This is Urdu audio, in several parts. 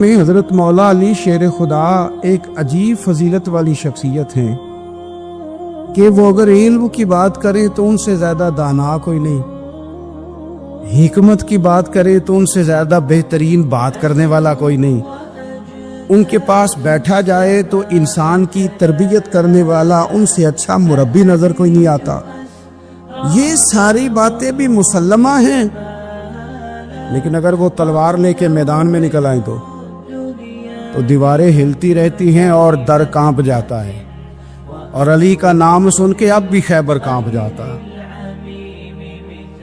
میں حضرت مولا علی شیر خدا ایک عجیب فضیلت والی شخصیت ہیں کہ وہ اگر علم کی بات کریں تو ان سے زیادہ دانا کوئی نہیں، حکمت کی بات کریں تو ان سے زیادہ بہترین بات کرنے والا کوئی نہیں، ان کے پاس بیٹھا جائے تو انسان کی تربیت کرنے والا ان سے اچھا مربی نظر کوئی نہیں آتا۔ یہ ساری باتیں بھی مسلمہ ہیں، لیکن اگر وہ تلوار لے کے میدان میں نکل آئیں تو دیواریں ہلتی رہتی ہیں اور در کانپ جاتا ہے، اور علی کا نام سن کے اب بھی خیبر کانپ جاتا ہے۔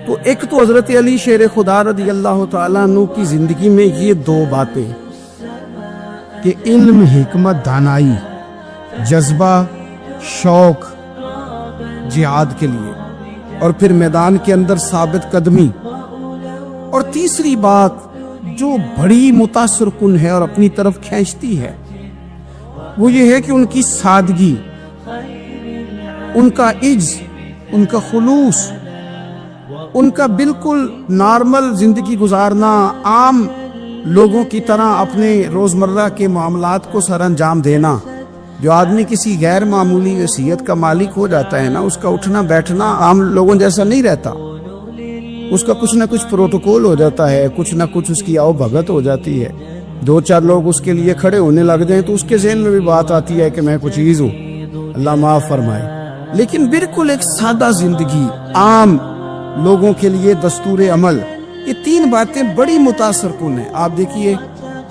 تو ایک تو حضرت علی شیر خدا رضی اللہ تعالیٰ عنہ کی زندگی میں یہ دو باتیں کہ علم، حکمت، دانائی، جذبہ، شوق جہاد کے لیے، اور پھر میدان کے اندر ثابت قدمی، اور تیسری بات جو بڑی متاثر کن ہے اور اپنی طرف کھینچتی ہے وہ یہ ہے کہ ان کی سادگی، ان کا عجز، ان کا خلوص، ان کا بالکل نارمل زندگی گزارنا، عام لوگوں کی طرح اپنے روزمرہ کے معاملات کو سر انجام دینا۔ جو آدمی کسی غیر معمولی حیثیت کا مالک ہو جاتا ہے نا، اس کا اٹھنا بیٹھنا عام لوگوں جیسا نہیں رہتا، اس کا کچھ نہ کچھ پروٹوکول ہو جاتا ہے، کچھ نہ کچھ اس کی آؤ بھگت ہو جاتی ہے، دو چار لوگ اس کے لیے کھڑے ہونے لگ جائیں تو اس کے ذہن میں بھی بات آتی ہے کہ میں کچھ چیز ہوں، اللہ معاف فرمائے۔ لیکن بالکل ایک سادہ زندگی، عام لوگوں کے لیے دستور عمل، یہ تین باتیں بڑی متاثر کن ہیں۔ آپ دیکھیے،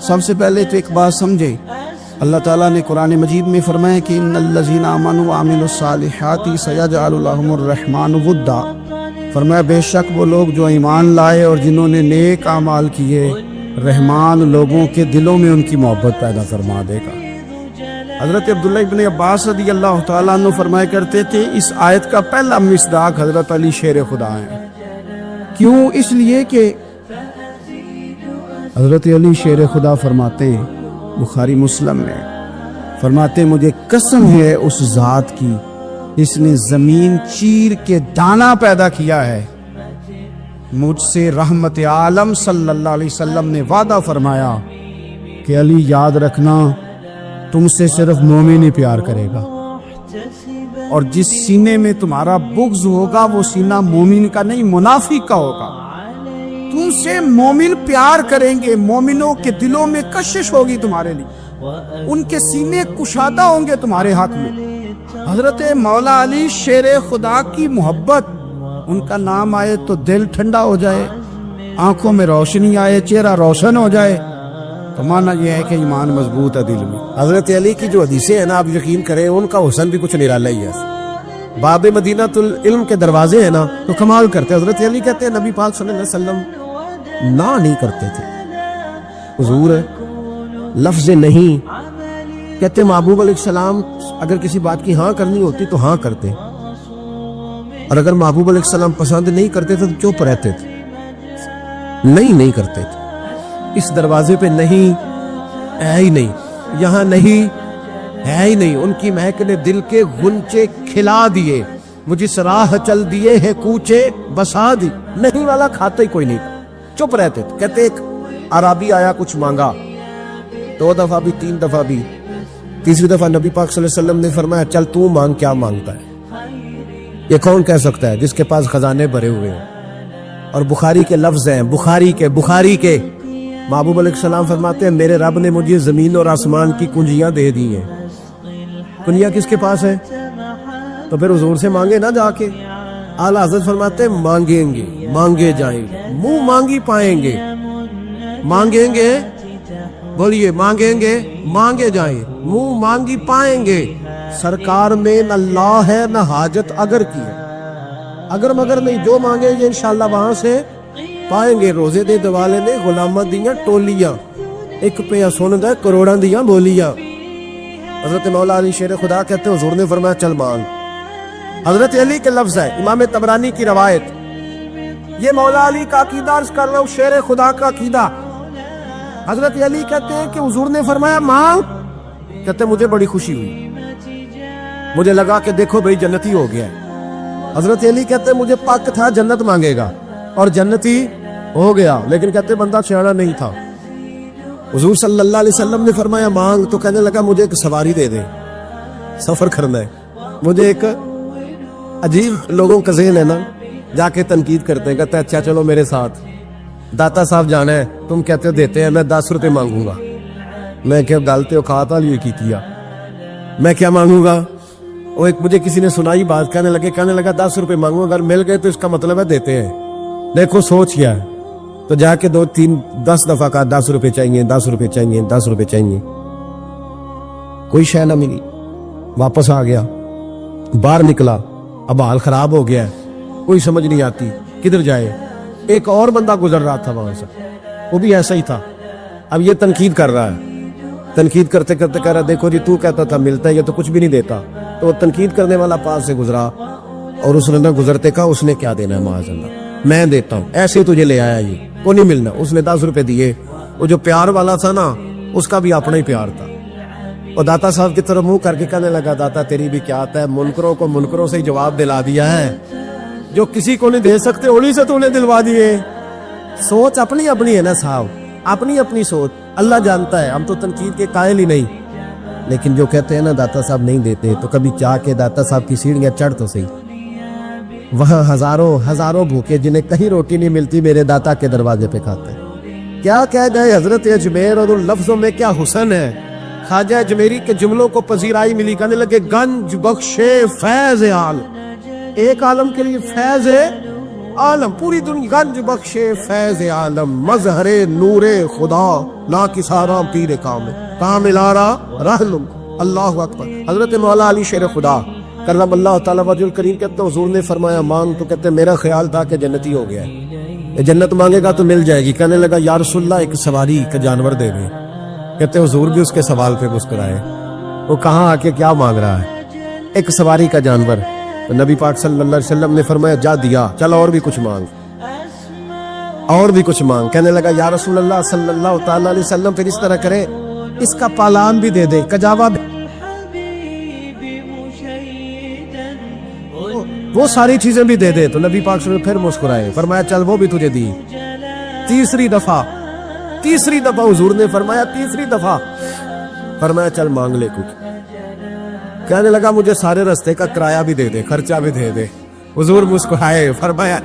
سب سے پہلے تو ایک بات سمجھے، اللہ تعالیٰ نے قرآن مجید میں فرمایا کہ ان الذین آمنوا وعملوا الصالحات سیجعل لهم الرحمن ودا، فرمایا بے شک وہ لوگ جو ایمان لائے اور جنہوں نے نیک اعمال کیے، رحمان لوگوں کے دلوں میں ان کی محبت پیدا فرما دے گا۔ حضرت عبداللہ ابن عباس رضی اللہ تعالیٰ عنہ فرمایا کرتے تھے اس آیت کا پہلا مصداق حضرت علی شیر خدا ہے۔ کیوں؟ اس لیے کہ حضرت علی شیر خدا فرماتے ہیں، بخاری مسلم میں فرماتے ہیں، مجھے قسم ہے اس ذات کی اس نے زمین چیر کے دانا پیدا کیا ہے، مجھ سے رحمت عالم صلی اللہ علیہ وسلم نے وعدہ فرمایا کہ علی یاد رکھنا تم سے صرف مومن ہی پیار کرے گا، اور جس سینے میں تمہارا بغض ہوگا وہ سینہ مومن کا نہیں منافق کا ہوگا۔ تم سے مومن پیار کریں گے، مومنوں کے دلوں میں کشش ہوگی تمہارے لیے، ان کے سینے کشادہ ہوں گے تمہارے حق میں۔ حضرت مولا علی شیر خدا کی محبت، ان کا نام آئے تو دل ٹھنڈا ہو جائے، آنکھوں میں روشنی آئے، چہرہ روشن ہو جائے، تو مانا یہ ہے کہ ایمان مضبوط ہے دل میں۔ حضرت علی کی جو حدیثیں ہیں نا، آپ یقین کریں ان کا حسن بھی کچھ نرالا ہی ہے۔ باب مدینۃ العلم کے دروازے ہیں نا تو کمال کرتے۔ حضرت علی کہتے ہیں نبی پاک صلی اللہ علیہ وسلم نہ نہیں کرتے تھے، حضور لفظ نہیں کہتے، محبوب علیہ السلام اگر کسی بات کی ہاں کرنی ہوتی تو ہاں کرتے، اور اگر محبوب علیہ السلام پسند نہیں کرتے تھے تو چپ رہتے تھے، نہیں کرتے تھے۔ اس دروازے پہ نہیں ہے ہی نہیں، یہاں نہیں ہے ہی نہیں۔ ان کی مہک نے دل کے غنچے کھلا دیے، مجھے راہ چل دیے ہیں کوچے بسا دی، نہیں والا کھاتے ہی کوئی نہیں، چپ رہتے تھے۔ کہتے ایک عرابی آیا، کچھ مانگا، 2 دفعہ بھی 3 دفعہ بھی، تیسری دفعہ نبی پاک صلی اللہ علیہ وسلم نے فرمایا چل تو مانگ، کیا مانگتا ہے؟ یہ کون کہہ سکتا ہے جس کے پاس خزانے بھرے ہوئے ہیں؟ اور بخاری کے لفظ ہیں، بخاری کے محبوب علیہ السلام فرماتے ہیں میرے رب نے مجھے زمین اور آسمان کی کنجیاں دے دی ہیں۔ کنجیاں کس کے پاس ہیں؟ تو پھر حضور سے مانگے نہ جا کے۔ اعلیٰ حضرت فرماتے ہیں مانگیں گے، مانگے جائیں گے، منہ مانگی پائیں گے، مانگیں گے، بولیے مانگیں گے، مانگے جائیں، منہ مانگی پائیں گے۔ سرکار میں نہ اللہ ہے نہ حاجت اگر کی ہے، اگر مگر نہیں، جو مانگے گے انشاءاللہ وہاں سے پائیں گے۔ روزے دے دوالے نے غلامہ دیاں ٹولیاں، ایک پہ سن دے کروڑاں دیاں بولیاں۔ حضرت مولا علی شیر خدا کہتے ہیں حضور نے فرمایا چل مانگ۔ حضرت علی کے لفظ ہے، امام طبرانی کی روایت، یہ مولا علی کا عقیدہ عرض کر رہا ہوں، شیر خدا کا عقیدہ۔ حضرت علی کہتے ہیں کہ حضور نے فرمایا مانگ، کہتے ہیں مجھے بڑی خوشی ہوئی، مجھے لگا کہ دیکھو بھئی جنتی ہو گیا ہے۔ حضرت علی کہتے ہیں مجھے پاک تھا جنت مانگے گا اور جنتی ہو گیا، لیکن کہتے بندہ سیاڑا نہیں تھا، حضور صلی اللہ علیہ وسلم نے فرمایا مانگ، تو کہنے لگا مجھے ایک سواری دے دے، سفر کرنا ہے مجھے۔ ایک عجیب لوگوں کا ذہن ہے نا، جا کے تنقید کرتے ہیں، کہتے ہیں اچھا چلو میرے ساتھ داتا صاحب جانا ہے، تم کہتے ہو دیتے ہیں، میں 10 روپے مانگوں گا۔ میں کیا گالتے ہو کھاتا لیے کی کیا، میں کیا مانگوں گا؟ وہ ایک مجھے کسی نے سنائی بات، کہنے لگا 10 روپے مانگوں، اگر مل گئے تو اس کا مطلب ہے دیتے ہیں۔ دیکھو سوچ کیا ہے، تو جا کے 2-3-10 دفعہ کہا 10 روپے چاہیے، 10 روپے چاہیے، 10 روپے چاہیے، کوئی شے نہ ملی۔ واپس آ گیا، باہر نکلا، اب حال خراب ہو گیا ہے، کوئی سمجھ نہیں آتی کدھر جائے۔ ایک اور بندہ گزر رہا تھا وہاں سے، وہ بھی ایسا ہی تھا۔ اب یہ تنقید کر رہا ہے، تنقید کرتے کرتے کہہ رہا دیکھو جی تو کہتا تھا ملتا ہے، یہ تو کچھ بھی نہیں دیتا۔ تو وہ تنقید کرنے والا پاس سے گزرا اور اس نے نہ گزرتے کہا اس نے کیا دینا ہے، معاذ اللہ میں دیتا ہوں، ایسے تجھے لے آیا یہ کو نہیں ملنا۔ اس نے 10 روپے دیے۔ وہ جو پیار والا تھا نا، اس کا بھی اپنا ہی پیار تھا۔ اور داتا صاحب کی طرف منہ کر کے کہنے لگا داتا تیری بھی کیا آتا ہے، منکروں کو منکروں سے ہی جواب دلا دیا ہے، جو کسی کو نہیں دے سکتے انہی سے تو نے دلوا دیے۔ سوچ اپنی اپنی ہے نا صاحب، اپنی اپنی سوچ، اللہ جانتا ہے، ہم تو تنقید کے قائل ہی نہیں۔ لیکن جو کہتے ہیں نا داتا صاحب نہیں دیتے، تو کبھی چاہ کے داتا صاحب کی سیڑھیاں چڑھ تو صحیح۔ وہاں ہزاروں بھوکے جنہیں کہیں روٹی نہیں ملتی میرے داتا کے دروازے پہ کھاتے ہیں۔ کیا کہہ گئے حضرت اجمیر، اور ان لفظوں میں کیا حسن ہے۔ خواجہ اجمیری کے جملوں کو پذیرائی ملی، کہنے لگے گنج بخشے فیض عالم، ایک عالم کے لیے فیض عالم، پوری دنیا گنج بخشے فیض عالم، مظہر نور خدا لا کسارا پیر کامل آرا رحلم۔ اللہ اکبر۔ حضرت مولا علی شیر خدا کرم اللہ تعالیٰ وجہ الکریم کہتے ہیں حضور نے فرمایا مانگ، تو کہتے ہیں میرا خیال تھا کہ جنتی ہو گیا ہے، یہ جنت مانگے گا تو مل جائے گی۔ کہنے لگا یا رسول اللہ ایک سواری کا جانور دے دیں۔ کہتے ہیں حضور بھی اس کے سوال پہ مسکرائے، وہ کہاں آ کے کیا مانگ رہا ہے، ایک سواری کا جانور۔ تو نبی پاک صلی اللہ علیہ وسلم نے فرمایا جا دیا، چل اور بھی کچھ مانگ، اور بھی کچھ مانگ۔ کہنے لگا یا رسول اللہ صلی اللہ تعالیٰ علیہ وسلم پھر اس طرح کرے، اس کا پالان بھی دے دے، کجاوا بھی، وہ ساری چیزیں بھی دے دے۔ تو نبی پاک صلی اللہ علیہ وسلم پھر مسکرائے، فرمایا چل وہ بھی تجھے دی۔ تیسری دفعہ حضور نے فرمایا، تیسری دفعہ فرمایا چل مانگ لے کچھ۔ کہنے لگا مجھے سارے رستے کا کرایہ بھی دے دے، خرچہ بھی دے دے۔ حضور مسکرائے، فرمایا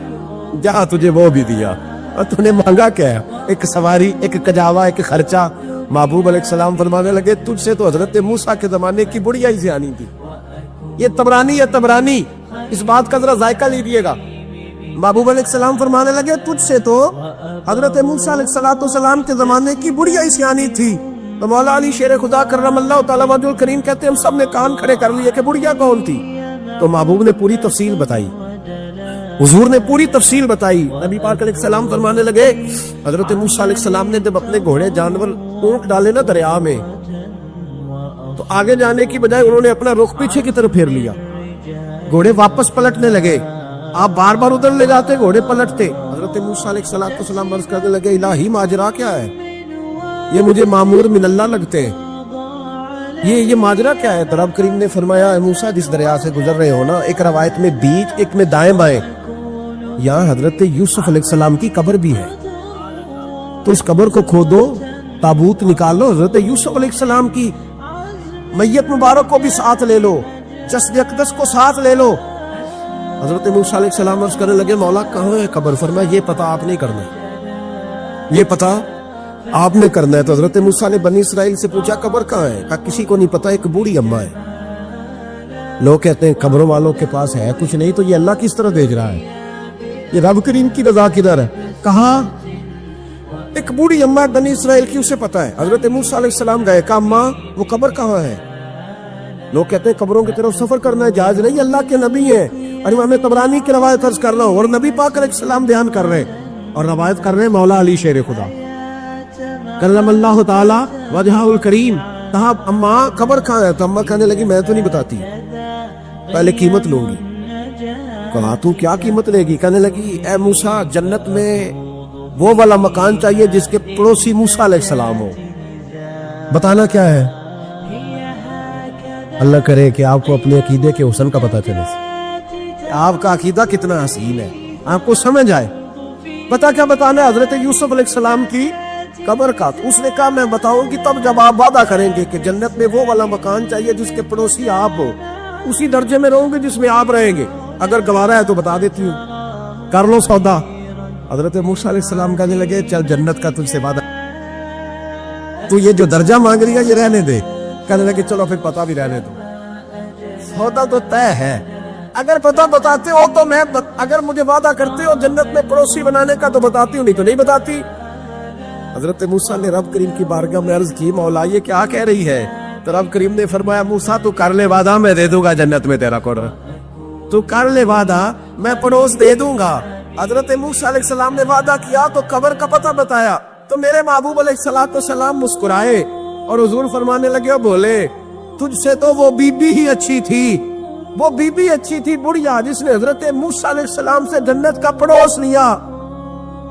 جا تجھے وہ بھی دیا، اور تو نے مانگا کیا ہے، ایک سواری، ایک کجاوا، ایک خرچہ۔ محبوب علیہ السلام فرمانے لگے تجھ سے تو حضرت موسیٰ کے زمانے کی بڑھیا ہی سیانی تھی۔ یہ تبرانی، اس بات کا ذرا ذائقہ لیجیے گا۔ محبوب علیہ السلام فرمانے لگے تجھ سے تو حضرت موسیٰ علیہ السلام کے زمانے کی بڑھیا ہی سیانی تھی۔ تو مولا علی شیر خدا کرم اللہ تعالیٰ وجہ الکریم کہتے ہیں ہم سب نے کان کھڑے کر لیے کہ بڑھیا کون تھی؟ تو محبوب نے پوری تفصیل بتائی، حضور نے پوری تفصیل بتائی۔ نبی پاک علیہ السلام فرمانے لگے حضرت موسیٰ علیہ السلام نے جب اپنے گھوڑے جانور اونٹ ڈالے نا دریا میں، تو آگے جانے کی بجائے انہوں نے اپنا رخ پیچھے کی طرف پھیر لیا، گھوڑے واپس پلٹنے لگے۔ آپ بار بار ادھر لے جاتے، گھوڑے پلٹتے۔ حضرت موسیٰ علیہ السلام عرض کرنے لگے الہی ماجرا کیا ہے، یہ مجھے مامور من اللہ لگتے ہیں، یہ ماجرا کیا ہے؟ تو رب کریم نے فرمایا اے موسیٰ جس دریا سے گزر رہے ہو نا، ایک روایت میں بیچ، ایک میں دائیں بائیں، یہاں حضرت یوسف علیہ السلام کی قبر بھی ہے، تو اس قبر کو کھودو، تابوت نکالو، حضرت یوسف علیہ السلام کی میت مبارک کو بھی ساتھ لے لو، جسد اقدس کو ساتھ لے لو۔ حضرت موسیٰ علیہ السلام عرض کرنے لگے مولا کہاں ہے قبر؟ فرمایا یہ پتہ آپ نہیں کرنا، یہ پتہ آپ نے کرنا ہے۔ تو حضرت موسیٰ نے بنی اسرائیل سے پوچھا قبر کہاں ہے؟ کہا کسی کو نہیں پتا، ایک بوڑھی اماں ہے۔ لوگ کہتے ہیں قبروں والوں کے پاس ہے کچھ نہیں، تو یہ اللہ کس طرح بھیج رہا ہے، یہ رب کریم کی رضا کدھر ہے؟ کہاں ایک بوڑھی اماں بنی اسرائیل کی، اسے پتا ہے۔ حضرت موسیٰ علیہ السلام گئے، کہا اماں وہ قبر کہاں ہے؟ لوگ کہتے ہیں قبروں کی طرف سفر کرنا ہے جائز نہیں، اللہ کے نبی ہیں، اور امام طبرانی کی روایت عرض کر رہا ہوں، اور نبی پاک علیہ السلام بیان کر رہے ہیں اور روایت کر رہے ہیں مولا علی شیر خدا کرم اللہ تعالی وجہ الکریم۔ کہا اماں قبر کہاں ہے؟ تو اماں کہنے لگی میں تو نہیں بتاتی، پہلے قیمت لوں گی۔ کہا تو کیا قیمت لے گی؟ کہنے لگی اے موسیٰ جنت میں وہ والا مکان چاہیے جس کے پڑوسی موسیٰ علیہ السلام ہو۔ بتانا کیا ہے؟ اللہ کرے کہ آپ کو اپنے عقیدے کے حسن کا پتہ چلے، آپ کا عقیدہ کتنا حسین ہے، آپ کو سمجھ آئے۔ پتہ کیا بتانا ہے؟ حضرت یوسف علیہ السلام کی قبر کا. تو اس نے کہا میں بتاؤں گی تب جب آپ وعدہ کریں گے کہ جنت میں وہ والا مکان چاہیے جس کے پڑوسی آپ ہو, اسی درجے میں رہوں گے جس میں آپ رہیں گے. اگر گوارا ہے تو بتا دیتی ہوں, کر لو سودا. حضرت موسیٰ علیہ السلام کہنے لگے چل جنت کا تجھ سے وعدہ, تو یہ جو درجہ مانگ رہی ہے یہ رہنے دے. کہنے لگے چلو پھر پتہ بھی رہنے دو, سودا تو طے ہے. اگر پتہ بتاتے ہو تو میں اگر مجھے وعدہ کرتے ہو جنت میں پڑوسی بنانے کا تو بتاتی ہوں, نہیں تو نہیں بتاتی. حضرت موسیٰ نے رب کریم کی بارگاہ میں عرض کی مولا یہ کیا کہہ رہی ہے؟ تو رب کریم نے فرمایا موسیٰ تو کر لے وعدہ, میں دے دوں گا جنت میں تیرا کوڑا. تو کر لے وعدہ, میں پڑوس دے دوں گا. حضرت موسیٰ علیہ السلام نے وعدہ کیا تو قبر کا پتہ بتایا تو میرے محبوب علیہ السلام مسکرائے اور حضور فرمانے لگے اور بولے تجھ سے تو وہ بی بی ہی اچھی تھی, وہ بی بی اچھی تھی بڑھیا جس نے حضرت موسیٰ علیہ السلام سے جنت کا پڑوس لیا.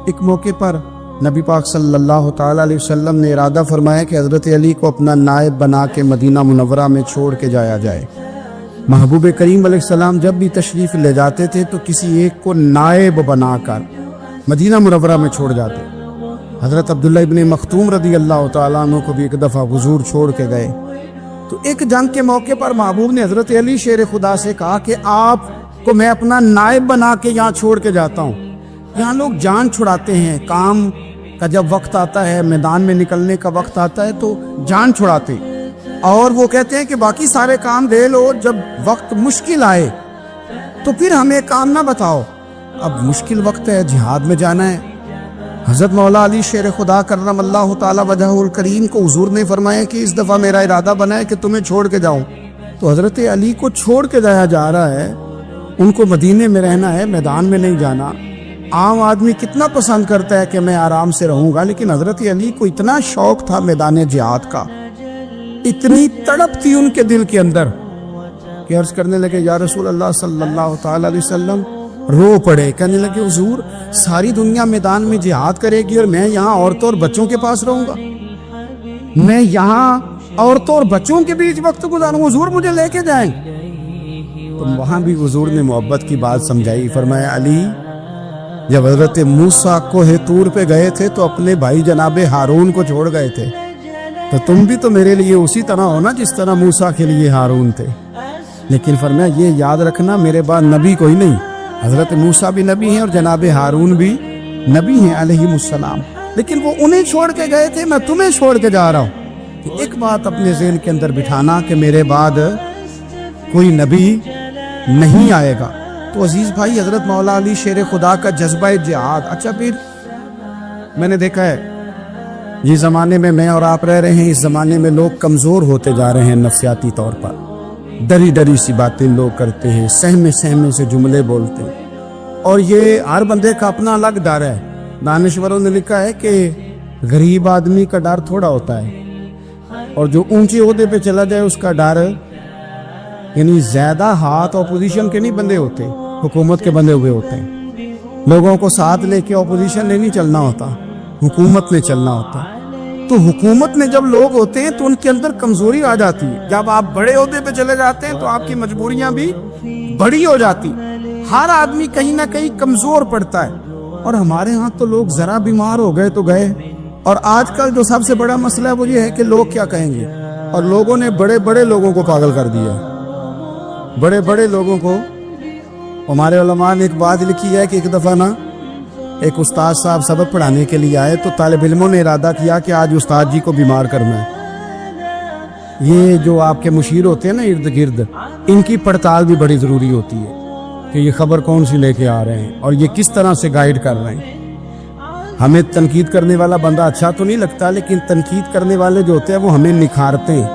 ایک موقع پر نبی پاک صلی اللہ تعالی علیہ وسلم نے ارادہ فرمایا کہ حضرت علی کو اپنا نائب بنا کے مدینہ منورہ میں چھوڑ کے جایا جائے. محبوب کریم علیہ السلام جب بھی تشریف لے جاتے تھے تو کسی ایک کو نائب بنا کر مدینہ منورہ میں چھوڑ جاتے. حضرت عبداللہ ابن مختوم رضی اللہ تعالیٰ عنہ کو بھی ایک دفعہ حضور چھوڑ کے گئے. تو ایک جنگ کے موقع پر محبوب نے حضرت علی شیر خدا سے کہا کہ آپ کو میں اپنا نائب بنا کے یہاں چھوڑ کے جاتا ہوں. یہاں لوگ جان چھڑاتے ہیں, کام کا جب وقت آتا ہے, میدان میں نکلنے کا وقت آتا ہے تو جان چھڑاتے, اور وہ کہتے ہیں کہ باقی سارے کام دے لو, جب وقت مشکل آئے تو پھر ہمیں کام نہ بتاؤ. اب مشکل وقت ہے, جہاد میں جانا ہے. حضرت مولا علی شیر خدا کرم اللہ تعالی وجہہ الکریم کو حضور نے فرمایا کہ اس دفعہ میرا ارادہ بنا ہے کہ تمہیں چھوڑ کے جاؤں. تو حضرت علی کو چھوڑ کے جایا جا رہا ہے, ان کو مدینے میں رہنا ہے, میدان میں نہیں جانا. عام آدمی کتنا پسند کرتا ہے کہ میں آرام سے رہوں گا, لیکن حضرت علی کو اتنا شوق تھا میدان جہاد کا, اتنی تڑپ تھی ان کے دل کے اندر کہ عرض کرنے لگے یا رسول اللہ صلی اللہ تعالی علیہ وسلم, رو پڑے. کہنے لگے حضور ساری دنیا میدان میں جہاد کرے گی اور میں یہاں عورتوں اور بچوں کے پاس رہوں گا, میں یہاں عورتوں اور بچوں کے بیچ وقت گزاروں, حضور مجھے لے کے جائیں. تو وہاں بھی حضور نے محبت کی بات سمجھائی. فرمایا علی جب حضرت موسیٰ کوہ طور پہ گئے تھے تو اپنے بھائی جناب ہارون کو چھوڑ گئے تھے, تو تم بھی تو میرے لیے اسی طرح ہو نا جس طرح موسیٰ کے لیے ہارون تھے. لیکن فرمایا یہ یاد رکھنا میرے بعد نبی کوئی نہیں, حضرت موسیٰ بھی نبی ہیں اور جناب ہارون بھی نبی ہیں علیہ السلام, لیکن وہ انہیں چھوڑ کے گئے تھے, میں تمہیں چھوڑ کے جا رہا ہوں. تو ایک بات اپنے ذہن کے اندر بٹھانا کہ میرے بعد کوئی نبی نہیں آئے گا. تو عزیز بھائی حضرت مولا علی شیر خدا کا جذبہ جہاد. اچھا پھر میں نے دیکھا ہے جس زمانے میں میں اور آپ رہ رہے ہیں, اس زمانے میں لوگ کمزور ہوتے جا رہے ہیں نفسیاتی طور پر, ڈری ڈری سی باتیں لوگ کرتے ہیں, سہمے سہمے سے جملے بولتے ہیں, اور یہ ہر بندے کا اپنا الگ ڈر ہے. دانشوروں نے لکھا ہے کہ غریب آدمی کا ڈر تھوڑا ہوتا ہے, اور جو اونچے عہدے پہ چلا جائے اس کا ڈر, یعنی زیادہ ہاتھ اپوزیشن کے نہیں بندے ہوتے, حکومت کے بندے ہوئے ہوتے ہیں. لوگوں کو ساتھ لے کے اپوزیشن نے نہیں چلنا ہوتا, حکومت نے چلنا ہوتا. تو حکومت میں جب لوگ ہوتے ہیں تو ان کے اندر کمزوری آ جاتی ہے. جب آپ بڑے عہدے پہ چلے جاتے ہیں تو آپ کی مجبوریاں بھی بڑی ہو جاتی. ہر آدمی کہیں نہ کہیں کمزور پڑتا ہے, اور ہمارے ہاں تو لوگ ذرا بیمار ہو گئے تو گئے. اور آج کل جو سب سے بڑا مسئلہ ہے وہ یہ ہے کہ لوگ کیا کہیں گے, اور لوگوں نے بڑے بڑے لوگوں کو پاگل کر دیا, بڑے بڑے لوگوں کو. ہمارے علماء نے ایک بات لکھی ہے کہ ایک دفعہ نا ایک استاد صاحب سبق پڑھانے کے لیے آئے, تو طالب علموں نے ارادہ کیا کہ آج استاد جی کو بیمار کرنا ہے. یہ جو آپ کے مشیر ہوتے ہیں نا ارد گرد, ان کی پڑتال بھی بڑی ضروری ہوتی ہے کہ یہ خبر کون سی لے کے آ رہے ہیں اور یہ کس طرح سے گائیڈ کر رہے ہیں. ہمیں تنقید کرنے والا بندہ اچھا تو نہیں لگتا, لیکن تنقید کرنے والے جو ہوتے ہیں وہ ہمیں نکھارتے ہیں,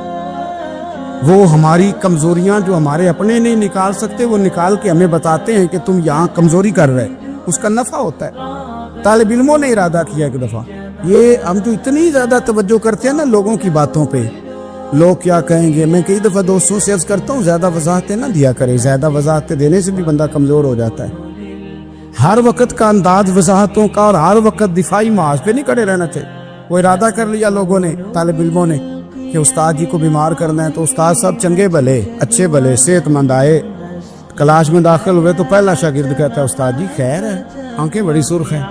وہ ہماری کمزوریاں جو ہمارے اپنے نہیں نکال سکتے وہ نکال کے ہمیں بتاتے ہیں کہ تم یہاں کمزوری کر رہے, اس کا نفع ہوتا ہے. طالب علموں نے ارادہ کیا ایک دفعہ, یہ ہم تو اتنی زیادہ توجہ کرتے ہیں نا لوگوں کی باتوں پہ, لوگ کیا کہیں گے. میں کئی دفعہ دوستوں سے عرض کرتا ہوں زیادہ وضاحتیں نہ دیا کرے, زیادہ وضاحتیں دینے سے بھی بندہ کمزور ہو جاتا ہے. ہر وقت کا انداز وضاحتوں کا اور ہر وقت دفاعی محاذ پہ نہیں کھڑے رہنا چاہیے. وہ ارادہ کر لیا لوگوں نے, طالب علموں نے, کہ استاد جی کو بیمار کرنا ہے, تو استاد صاحب چنگے بھلے اچھے بھلے صحت مند آئے, کلاس میں داخل ہوئے تو پہلا شاگرد کہتا ہے استاد جی خیر ہے, آنکھیں بڑی سرخ ہیں.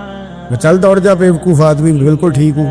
میں چل دوڑ جا بیوقوف آدمی, بالکل ٹھیک ہوں.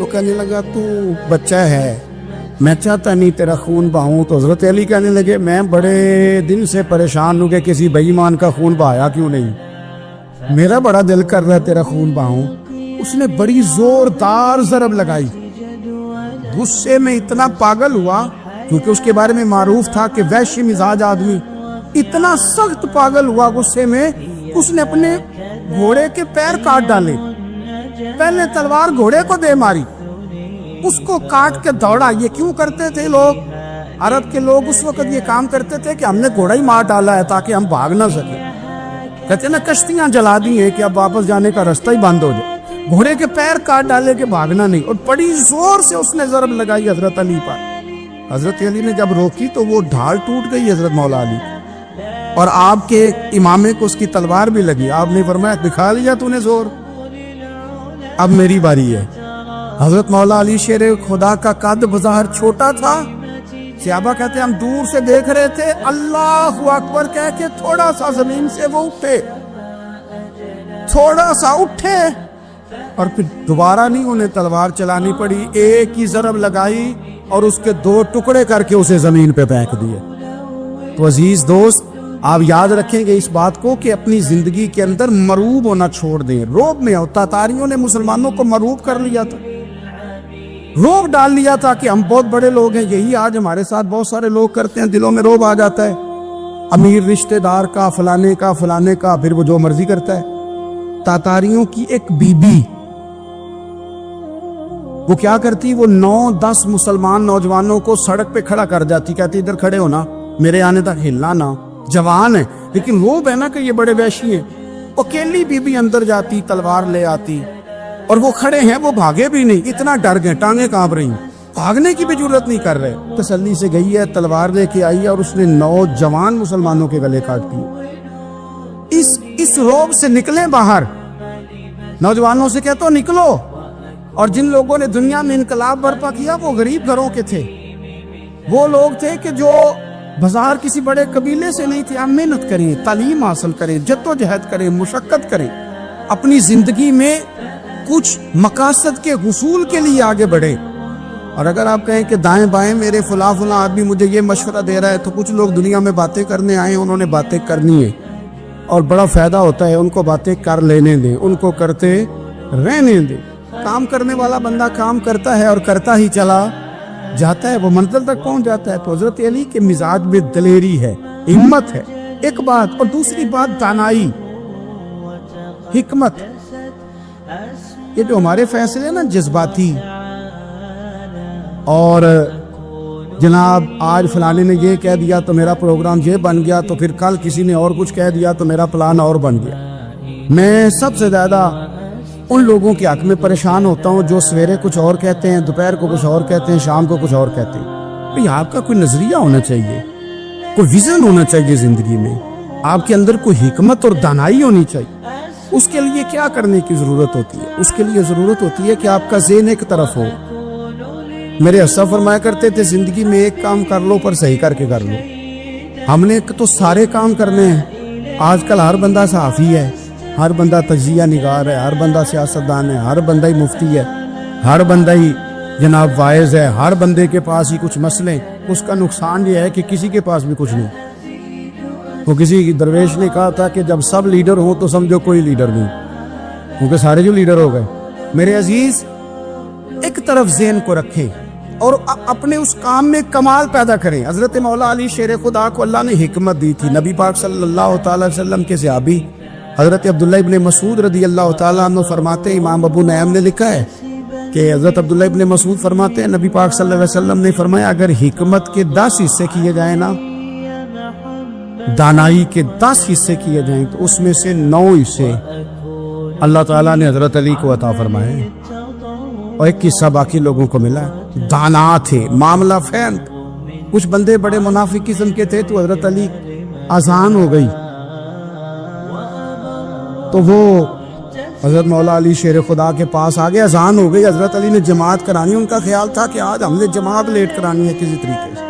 وہ کہنے لگا تو بچہ ہے، میں چاہتا نہیں تیرا خون بہاؤں. تو حضرت علی کہنے لگے میں بڑے دن سے پریشان ہوں کہ کسی بے ایمان کا خون بہایا کیوں نہیں، میرا بڑا دل کر رہا ہے تیرا خون بہاؤں. اس نے بڑی زوردار ضرب لگائی. غصے میں اتنا پاگل ہوا کیونکہ اس کے بارے میں معروف تھا کہ وحشی مزاج آدمی، اتنا سخت پاگل ہوا غصے میں، اس نے اپنے گھوڑے کے پیر کاٹ ڈالے. پہلے تلوار گھوڑے کو دے ماری، اس کو کاٹ کے دوڑا. یہ کیوں کرتے تھے لوگ؟ عرب کے لوگ اس وقت یہ کام کرتے تھے کہ ہم نے گھوڑا ہی مار ڈالا ہے تاکہ ہم بھاگ نہ سکیں. کہتے ہیں نا کشتیاں جلا دی ہیں کہ اب واپس جانے کا راستہ ہی بند ہو جائے. گھوڑے کے پیر کاٹ ڈالے کہ بھاگنا نہیں. اور بڑی زور سے اس نے ضرب لگائی حضرت علی پر. حضرت علی نے جب روکی تو وہ ڈھال ٹوٹ گئی حضرت مولا علی، اور آپ کے امامے کو اس کی تلوار بھی لگی. آپ نے فرمایا دکھا لیا تو نے زور، اب میری باری ہے. حضرت مولا علی شیر خدا کا قد بظاہر چھوٹا تھا. صحابہ کہتے ہیں ہم دور سے دیکھ رہے تھے، اللہ اکبر کہہ کے تھوڑا سا زمین سے وہ اٹھے، تھوڑا سا اٹھے، اور پھر دوبارہ نہیں انہیں تلوار چلانی پڑی. ایک ہی ضرب لگائی اور اس کے 2 ٹکڑے کر کے اسے زمین پہ پھینک دیے. تو عزیز دوست، آپ یاد رکھیں گے اس بات کو کہ اپنی زندگی کے اندر مروب ہونا چھوڑ دیں. روب میں ہوتا، تاتاریوں نے مسلمانوں کو مروب کر لیا تھا، روب ڈال لیا تھا کہ ہم بہت بڑے لوگ ہیں. یہی آج ہمارے ساتھ بہت سارے لوگ کرتے ہیں، دلوں میں روب آ جاتا ہے، امیر رشتہ دار کا، فلانے کا، فلانے کا، پھر وہ جو مرضی کرتا ہے. تاتاریوں کی ایک بی بی، وہ کیا کرتی، وہ 9-10 مسلمان نوجوانوں کو سڑک پہ کھڑا کر جاتی، کہتی ادھر کھڑے ہونا، میرے آنے تک ہلنا نہ. جوان ہے لیکن روب ہے نا کہ یہ بڑے وحشی ہیں. اکیلی بی بی اندر جاتی، تلوار لے آتی، اور وہ کھڑے ہیں، وہ بھاگے بھی نہیں، اتنا ڈر گئے، ٹانگیں کانپ رہی، بھاگنے کی بھی جرت نہیں کر رہے. تسلی سے گئی ہے، تلوار لے کے آئی ہے، اور اس نے 9 جوان مسلمانوں کے گلے کاٹ دیے. اس روب سے نکلیں باہر. نوجوانوں سے کہتا ہوں نکلو. اور جن لوگوں نے دنیا میں انقلاب برپا کیا وہ غریب گھروں کے تھے، وہ لوگ تھے کہ جو بازار کسی بڑے قبیلے سے نہیں تھے. آپ محنت کریں، تعلیم حاصل کریں، جدوجہد کریں، مشقت کریں، اپنی زندگی میں کچھ مقاصد کے حصول کے لیے آگے بڑھیں. اور اگر آپ کہیں کہ دائیں بائیں میرے فلاں آدمی مجھے یہ مشورہ دے رہا ہے، تو کچھ لوگ دنیا میں باتیں کرنے آئے ہیں، انہوں نے باتیں کرنی ہے اور بڑا فائدہ ہوتا ہے. ان کو باتیں کر لینے دیں، ان کو کرتے رہنے دیں. کام کرنے والا بندہ کام کرتا ہے اور کرتا ہی چلا جاتا ہے، وہ منزل تک پہنچ جاتا ہے. تو حضرت علی کے مزاج میں دلیری ہے، ہمت ہے، ایک بات. اور دوسری بات دانائی، حکمت. یہ جو ہمارے فیصلے ہیں نا جذباتی، اور جناب آج فلانے نے یہ کہہ دیا تو میرا پروگرام یہ بن گیا، تو پھر کل کسی نے اور کچھ کہہ دیا تو میرا پلان اور بن گیا. میں سب سے زیادہ ان لوگوں کے حق میں پریشان ہوتا ہوں جو سویرے کچھ اور کہتے ہیں، دوپہر کو کچھ اور کہتے ہیں، شام کو کچھ اور کہتے ہیں. بھئی آپ کا کوئی نظریہ ہونا چاہیے، کوئی ویژن ہونا چاہیے زندگی میں، آپ کے اندر کوئی حکمت اور دانائی ہونی چاہیے. اس کے لیے کیا کرنے کی ضرورت ہوتی ہے؟ اس کے لیے ضرورت ہوتی ہے کہ آپ کا ذہن ایک طرف ہو. میرے اسلاف فرمایا کرتے تھے زندگی میں ایک کام کر لو پر صحیح کر کے کر لو. ہم نے تو سارے کام کرنے ہیں. آج کل ہر بندہ صحافی ہے، ہر بندہ تجزیہ نگار ہے، ہر بندہ سیاستدان ہے، ہر بندہ ہی مفتی ہے، ہر بندہ ہی جناب واعظ ہے، ہر بندے کے پاس ہی کچھ مسئلے. اس کا نقصان یہ ہے کہ کسی کے پاس بھی کچھ نہیں. وہ کسی درویش نے کہا تھا کہ جب سب لیڈر ہوں تو سمجھو کوئی لیڈر نہیں، کیونکہ سارے جو لیڈر ہو گئے. میرے عزیز، ایک طرف ذہن کو رکھیں اور اپنے اس کام میں کمال پیدا کریں. حضرت مولا علی شیر خدا کو اللہ نے حکمت دی تھی. نبی پاک صلی اللہ تعالی وسلم کے صحابی حضرت عبداللہ ابن مسعود رضی اللہ تعالیٰ عنہ فرماتے ہیں، امام ابو نعیم نے لکھا ہے کہ حضرت عبداللہ ابن مسعود فرماتے ہیں نبی پاک صلی اللہ علیہ وسلم نے فرمایا اگر حکمت کے 10 حصے کیے جائیں نا، دانائی کے 10 حصے کیے جائیں، تو اس میں سے 9 حصے اللہ تعالیٰ نے حضرت علی کو عطا فرمائے اور ایک حصہ باقی لوگوں کو ملا. دانا تھے، معاملہ فہم. کچھ بندے بڑے منافق قسم کے تھے، تو حضرت علی اذان ہو گئی تو وہ حضرت مولا علی شیر خدا کے پاس آگے، اذان ہو گئی، حضرت علی نے جماعت کرانی. ان کا خیال تھا کہ آج ہم نے جماعت لیٹ کرانی ہے کسی طریقے سے.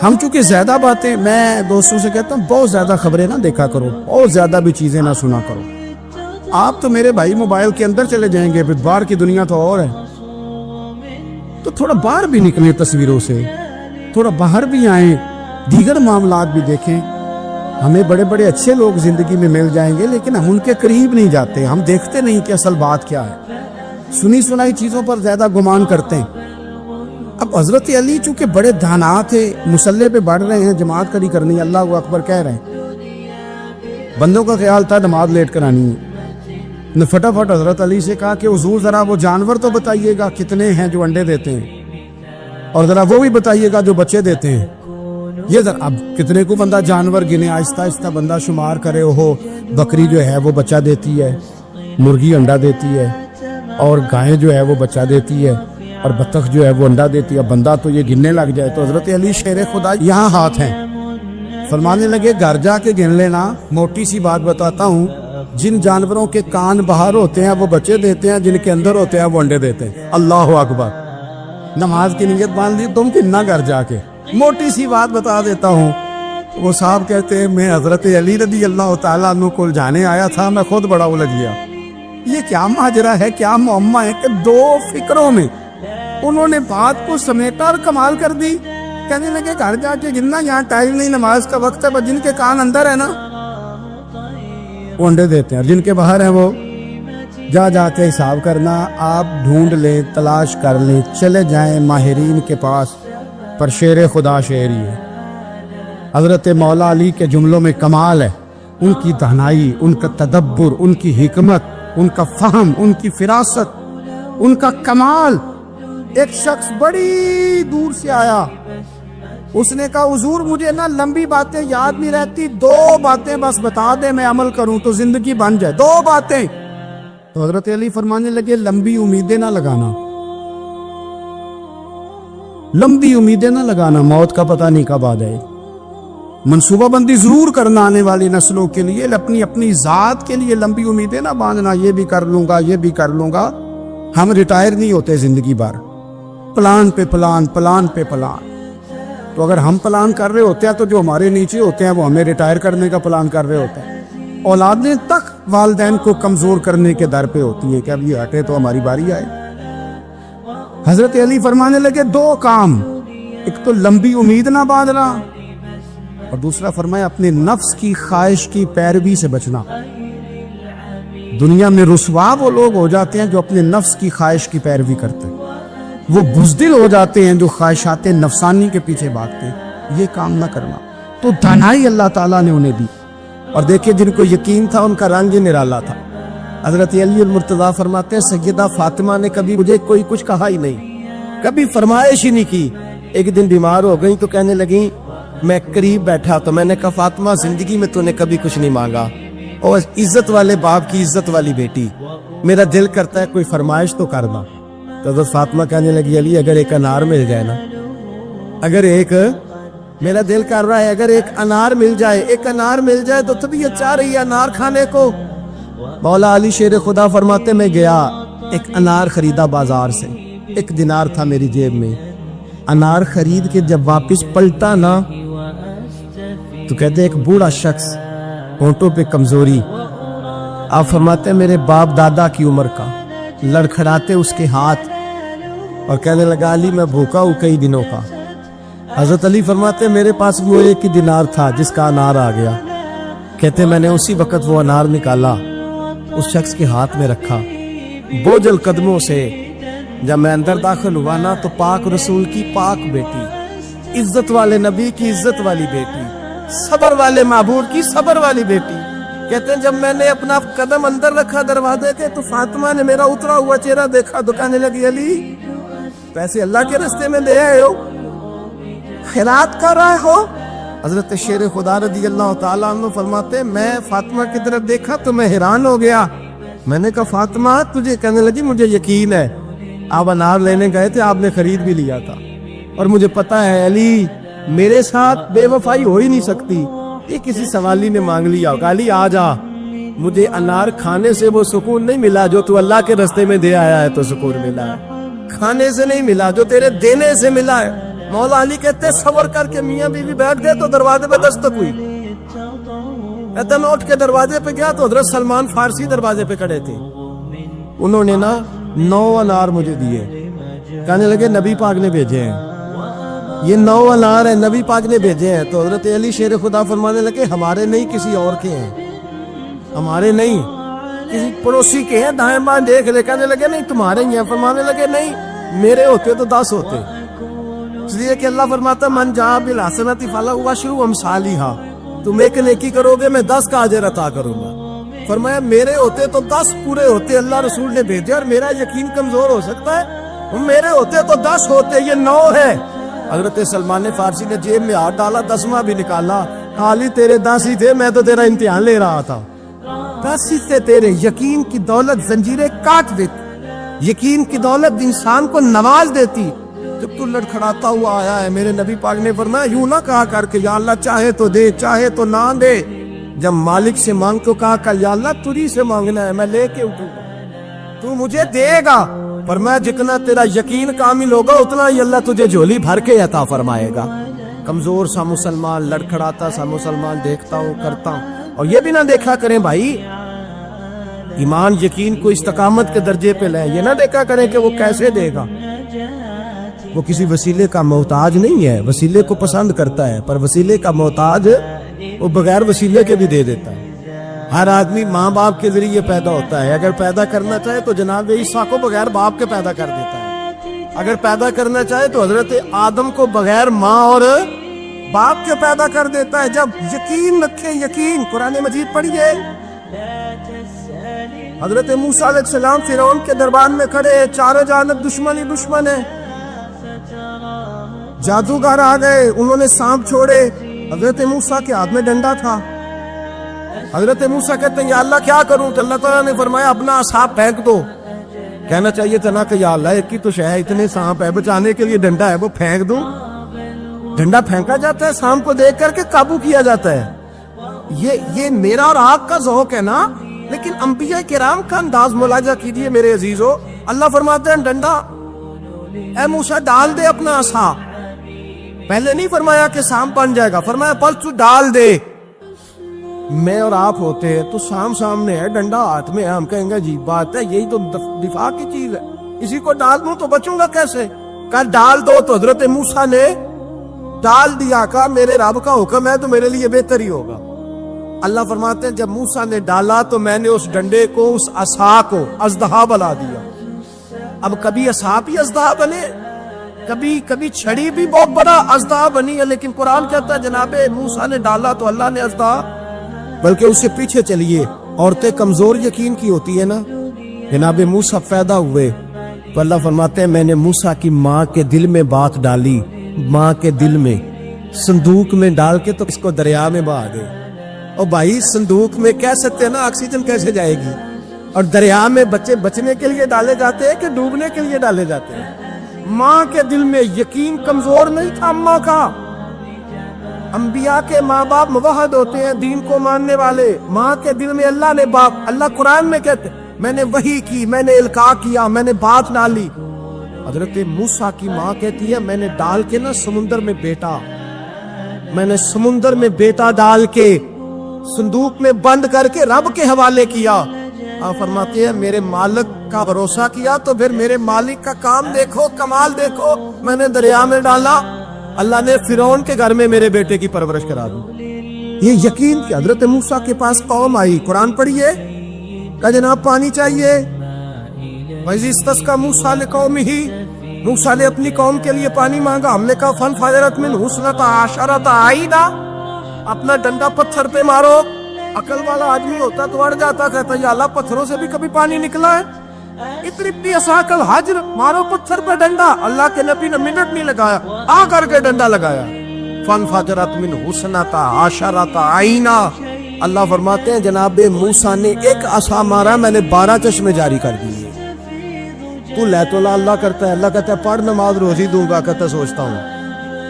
ہم چونکہ زیادہ باتیں، میں دوستوں سے کہتا ہوں بہت زیادہ خبریں نہ دیکھا کرو، بہت زیادہ بھی چیزیں نہ سنا کرو. آپ تو میرے بھائی موبائل کے اندر چلے جائیں گے، پھر باہر کی دنیا تو اور ہے، تو تھوڑا باہر بھی نکلیں تصویروں سے، تھوڑا باہر بھی آئیں، دیگر معاملات بھی دیکھیں۔ ہمیں بڑے بڑے اچھے لوگ زندگی میں مل جائیں گے، لیکن ہم ان کے قریب نہیں جاتے، ہم دیکھتے نہیں کہ اصل بات کیا ہے، سنی سنائی چیزوں پر زیادہ گمان کرتے ہیں۔ اب حضرت علی چونکہ بڑے دانا تھے، مسلح پہ بڑھ رہے ہیں، جماعت کھڑی کرنی، اللہ اکبر کہہ رہے ہیں، بندوں کا خیال تھا نماز لیٹ کرانی ہے، نے فٹافٹ حضرت علی سے کہا کہ حضور ذرا وہ جانور تو بتائیے گا کتنے ہیں جو انڈے دیتے ہیں، اور ذرا وہ بھی بتائیے گا جو بچے دیتے ہیں۔ یہ ذرا اب کتنے کو بندہ جانور گنے، آہستہ آہستہ بندہ شمار کرے، ہو بکری جو ہے وہ بچہ دیتی ہے، مرغی انڈا دیتی ہے، اور گائے جو ہے وہ بچہ دیتی ہے، اور بطخ جو ہے وہ انڈا دیتی ہے، بندہ تو یہ گننے لگ جائے۔ تو حضرت علی شیر خدا یہاں ہاتھ ہیں، فرمانے لگے گھر جا کے گن لینا، موٹی سی بات بتاتا ہوں، جن جانوروں کے کان باہر ہوتے ہیں وہ بچے دیتے ہیں، جن کے اندر ہوتے ہیں وہ انڈے دیتے ہیں۔ اللہ اکبر، نماز کی نیت باندھ لی تم کتنا گھر جا کے، موٹی سی بات بتا دیتا ہوں۔ وہ صاحب کہتے ہیں میں حضرت علی رضی اللہ تعالیٰ عنہ کو جانے آیا تھا، میں خود بڑا الجھ گیا، یہ کیا ماجرا ہے، کیا معمہ ہے کہ دو فکروں میں انہوں نے بات کو سمیٹا اور کمال کر دی۔ کہنے لگے گھر جا کے گننا، یہاں ٹائم نہیں، نماز کا وقت ہے، بس جن کے کان اندر ہے نا وہ انڈے دیتے ہیں، اور جن کے باہر ہیں وہ جا جا کے حساب کرنا۔ آپ ڈھونڈ لیں، تلاش کر لیں، چلے جائیں ماہرین کے پاس، پر شیر خدا شعر ہی ہے۔ حضرت مولا علی کے جملوں میں کمال ہے، ان کی دانائی، ان کا تدبر، ان کی حکمت، ان کا فہم، ان کی فراست، ان کا کمال۔ ایک شخص بڑی دور سے آیا، اس نے کہا حضور مجھے نا لمبی باتیں یاد نہیں رہتی، دو باتیں بس بتا دیں میں عمل کروں تو زندگی بن جائے، دو باتیں۔ تو حضرت علی فرمانے لگے لمبی امیدیں نہ لگانا، لمبی امیدیں نہ لگانا، موت کا پتہ نہیں کب آ جائے، منصوبہ بندی ضرور کرنا آنے والی نسلوں کے لیے، اپنی ذات کے لیے لمبی امیدیں نہ باندھنا، یہ بھی کر لوں گا، یہ بھی کر لوں گا۔ ہم ریٹائر نہیں ہوتے زندگی بھر، پلان پہ پلان، پلان پہ پلان۔ تو اگر ہم پلان کر رہے ہوتے ہیں تو جو ہمارے نیچے ہوتے ہیں وہ ہمیں ریٹائر کرنے کا پلان کر رہے ہوتے ہیں۔ اولادیں تک والدین کو کمزور کرنے کے در پہ ہوتی ہیں کہ اب یہ ہٹے تو ہماری باری آئے۔ حضرت علی فرمانے لگے دو کام، ایک تو لمبی امید نہ باندھنا، اور دوسرا فرمایا اپنے نفس کی خواہش کی پیروی سے بچنا۔ دنیا میں رسوا وہ لوگ ہو جاتے ہیں جو اپنے نفس کی خواہش کی پیروی کرتے ہیں، وہ بزدل ہو جاتے ہیں جو خواہشات نفسانی کے پیچھے بھاگتے ہیں۔ یہ کام نہ کرنا، تو دانائی اللہ تعالیٰ نے انہیں دی، اور دیکھیں جن کو یقین تھا ان کا رنگ ہی نرالا تھا۔ حضرت علی المرتضیٰ فرماتے ہیں سیدہ فاطمہ نے کبھی مجھے کوئی کچھ کہا ہی نہیں، کبھی فرمائش ہی نہیں کی۔ ایک دن بیمار ہو گئی تو کہنے لگیں، میں قریب بیٹھا تو میں نے کہا فاطمہ زندگی میں تو نے کبھی کچھ نہیں مانگا، اور عزت والے باپ کی عزت والی بیٹی، میرا دل کرتا ہے کوئی فرمائش تو کرنا۔ تو حضرت فاطمہ کہنے لگی علی اگر ایک انار مل جائے نا، اگر ایک، میرا دل کر رہا ہے اگر ایک انار مل جائے، ایک انار مل جائے تو طبیعت چاہ رہی ہے انار کھانے کو۔ مولا علی شیر خدا فرماتے میں گیا، ایک انار خریدا بازار سے، 1 دینار تھا میری جیب میں، انار خرید کے جب واپس پلٹا نا تو کہتے ایک بوڑھا شخص، ہونٹوں پہ کمزوری، آپ فرماتے ہیں میرے باپ دادا کی عمر کا، لڑکھڑاتے اس کے ہاتھ، اور کہنے لگا علی میں بھوکا ہوں کئی دنوں کا۔ حضرت علی فرماتے ہیں میرے پاس وہ 1 دینار تھا جس کا انار آ گیا، کہتے میں نے اسی وقت وہ انار نکالا، اس شخص کے ہاتھ میں رکھا، بوجھل قدموں سے جب میں اندر داخل ہوا نا تو پاک رسول کی پاک بیٹی، عزت والے نبی کی عزت والی بیٹی، صبر والے معبود کی صبر والی بیٹی، کہتے ہیں جب میں نے اپنا قدم اندر رکھا دروازے کے تو فاطمہ نے میرا اترا ہوا چہرہ دیکھا تو کہنے لگی علی پیسے اللہ کے راستے میں دے آئے ہو، خیرات کر رہے ہو؟ حضرت شیر خدا رضی اللہ تعالیٰ عنہ فرماتے میں فاطمہ کی طرف دیکھا تو میں حیران ہو گیا، میں نے کہا فاطمہ تجھے، کہنے لگی مجھے یقین ہے آپ انار لینے گئے تھے، آپ نے خرید بھی لیا تھا، اور مجھے پتا ہے علی میرے ساتھ بے وفائی ہو ہی نہیں سکتی، یہ کسی سوالی نے مانگ لیا ہوگا، علی آ جا، مجھے انار کھانے سے وہ سکون نہیں ملا جو تو اللہ کے راستے میں دے آیا ہے تو سکون ملا ہے، کھانے سے نہیں ملا جو تیرے دینے سے ملا ہے۔ مولا علی کہتے صبر کر کے میاں بیوی بیٹھ گئے تو دروازے پہ دستک ہوئی، کہتا میں اٹھ کے دروازے پہ گیا تو حضرت سلمان فارسی دروازے پہ کھڑے تھے. انہوں نے نا 9 انار مجھے دیے, کہنے لگے نبی پاک نے بھیجے ہیں, یہ 9 انار ہیں نبی پاک نے بھیجے ہیں. تو حضرت علی شیر خدا فرمانے لگے ہمارے نہیں کسی اور کے ہیں, ہمارے نہیں کسی پڑوسی کے ہیں, دائیں بائیں دیکھ لے. کہنے لگے نہیں تمہارے ہی ہیں. فرمانے لگے نہیں میرے ہوتے تو 10 ہوتے, اس لیے کہ اللہ فرماتا من جاء بالحسنۃ فلہ عشر امثالھا, تم ایک نیکی کرو گے میں 10 کا اجر عطا کروں گا. فرمایا میرے ہوتے تو 10 پورے ہوتے, اللہ رسول نے بھیجے, اور میرا یقین کمزور ہو سکتا ہے, میرے ہوتے تو 10 ہوتے, یہ 9 ہے. حضرت سلمان فارسی نے جیب میں ہاتھ ڈالا, 10واں بھی نکالا, خالی تیرے 10 ہی تھے, میں تو تیرا امتحان لے رہا تھا. 10 ہی سے تیرے یقین کی دولت زنجیریں کاٹ دیتی, یقین کی دولت انسان کو نواز دیتی. جب تو لڑکھڑاتا ہوا آیا ہے, میرے نبی پاک نے فرمایا یوں نہ کہا کر کے یا اللہ چاہے تو دے چاہے تو نہ دے. جب مالک سے مانگ تو کہا کہ یا اللہ تجھی سے مانگنا ہے, میں لے کے اٹھوں گا, تو مجھے دے گا. فرمایا جتنا تیرا یقین کامل ہوگا اتنا ہی اللہ تجھے جھولی بھر کے عطا فرمائے گا. کمزور سا مسلمان, لڑکھڑاتا سا مسلمان دیکھتا ہوں کرتا ہوں. اور یہ بھی نہ دیکھا کریں بھائی, ایمان یقین کو استقامت کے درجے پہ لیں, یہ نہ دیکھا کریں کہ وہ کیسے دے گا. وہ کسی وسیلے کا محتاج نہیں ہے, وسیلے کو پسند کرتا ہے, پر وسیلے کا محتاج وہ بغیر وسیلے کے بھی دے دیتا ہے. ہر آدمی ماں باپ کے ذریعے پیدا ہوتا ہے, اگر پیدا کرنا چاہے تو جناب عیسیٰ کو بغیر باپ کے پیدا کر دیتا ہے. اگر پیدا کرنا چاہے تو حضرت آدم کو بغیر ماں اور باپ کے پیدا کر دیتا ہے. جب یقین رکھیں, یقین, قرآن مجید پڑھیے. حضرت موسیٰ علیہ السلام فرعون کے دربار میں کھڑے, چاروں جانب دشمن ہی دشمن ہے. جادوگر آ گئے, انہوں نے سانپ چھوڑے, حضرت موسیٰ کے ہاتھ میں ڈنڈا تھا. حضرت موسیٰ کہتے ہیں یا اللہ کیا کروں, تو اللہ تعالیٰ نے فرمایا اپنا سانپ پھینک دو. کہنا چاہیے تھا نا کہ یا اللہ ایک کی تو شے, اتنے سانپ ہے, بچانے کے لیے ڈنڈا ہے وہ پھینک دوں. ڈنڈا پھینکا جاتا ہے, سانپ کو دیکھ کر کے قابو کیا جاتا ہے. یہ میرا اور آپ کا ذوق ہے نا, لیکن انبیاء کرام کا انداز ملاحظہ کیجئے میرے عزیزو. اللہ فرماتے ہیں ڈنڈا اے موسیٰ ڈال دے اپنا عصا. پہلے نہیں فرمایا کہ سانپ بن جائے گا, فرمایا پل تو ڈال دے. میں اور آپ ہوتے ہیں تو سانپ سامنے ہے, ڈنڈا ہاتھ میں ہے, ہم کہیں گے عجیب بات ہے, یہی تو دفاع کی چیز ہے, اسی کو ڈال دوں تو بچوں گا کیسے. کہا ڈال دو, تو حضرت موسیٰ نے ڈال دیا. کہا میرے رب کا حکم ہے تو میرے لیے بہتر ہی ہوگا. اللہ فرماتے ہیں جب موسیٰ نے ڈالا تو میں نے اس ڈنڈے کو, اس عصا کو اژدہا بنا دیا. اب کبھی عصا بھی اژدہا بنے, کبھی چھڑی بھی بہت بڑا اژدہا بنی ہے, لیکن قرآن کہتا ہے جناب موسیٰ نے ڈالا تو اللہ نے اژدہا. بلکہ اس سے پیچھے چلیے, عورتیں کمزور یقین کی ہوتی ہے نا. جناب موسیٰ پیدا ہوئے تو اللہ فرماتے ہیں میں نے موسیٰ کی ماں کے دل میں بات ڈالی, ماں کے دل میں صندوق میں ڈال کے تو اس کو دریا میں بہا دے. اور بھائی صندوق میں کہہ سکتے ہیں نا آکسیجن کیسے جائے گی, اور دریا میں بچے بچنے کے لیے ڈالے جاتے ہیں کہ ڈوبنے کے لیے ڈالے جاتے ہیں. ماں کے دل میں یقین کمزور نہیں تھا اماں کا. انبیاء کے ماں باپ موحد ہوتے ہیں, دین کو ماننے والے. ماں کے دل میں اللہ نے باپ, اللہ قرآن میں کہتے میں نے وحی کی, میں نے القاء کیا, میں نے بات ڈالی. حضرت موسیٰ کی ماں کہتی ہے میں نے ڈال کے نا سمندر میں بیٹا, میں نے سمندر میں بیٹا ڈال کے صندوق میں بند کر کے رب کے حوالے کیا. آپ فرماتے ہیں میرے مالک کا بھروسہ کیا تو پھر میرے مالک کا کام دیکھو, کمال دیکھو. میں نے دریا میں ڈالا, اللہ نے فرعون کے گھر میں میرے بیٹے کی پرورش کرا دی. یہ یقین کہ حضرت موسیٰ کے پاس قوم آئی, قرآن پڑھیے, کہ جناب پانی چاہیے. وَإِذِ اسْتَسْقَىٰ مُوسَىٰ لِقَوْمِهِ, موسیٰ نے اپنی قوم کے لیے پانی مانگا. ہم نے کہا فَانْفَجَرَتْ مِنْهُ اثْنَتَا عَشَرَةَ عَيْنًا, اپنا ڈنڈا پتھر پہ مارو. عقل والا آدمی ہوتا تو اڑ جاتا, کہتا یا اللہ پتھروں سے بھی کبھی پانی نکلا ہے. اِضْرِب بِعَصَاكَ الْحَجْرَ, مارو پتھر پہ ڈنڈا. اللہ کے نبی نے منٹ نہیں لگایا, آ کر کے ڈنڈا لگایا. فَانْفَجَرَتْ مِنْهُ اثْنَتَا عَشَرَةَ عَيْنًا. اللہ فرماتے ہیں جناب موسیٰ نے ایک عصا مارا, میں نے 12 چشمے جاری کر دیے. تو لے تو اللہ کرتا ہے, اللہ کہتا ہے پڑھ نماز روزی دوں گا, کہتا سوچتا ہوں.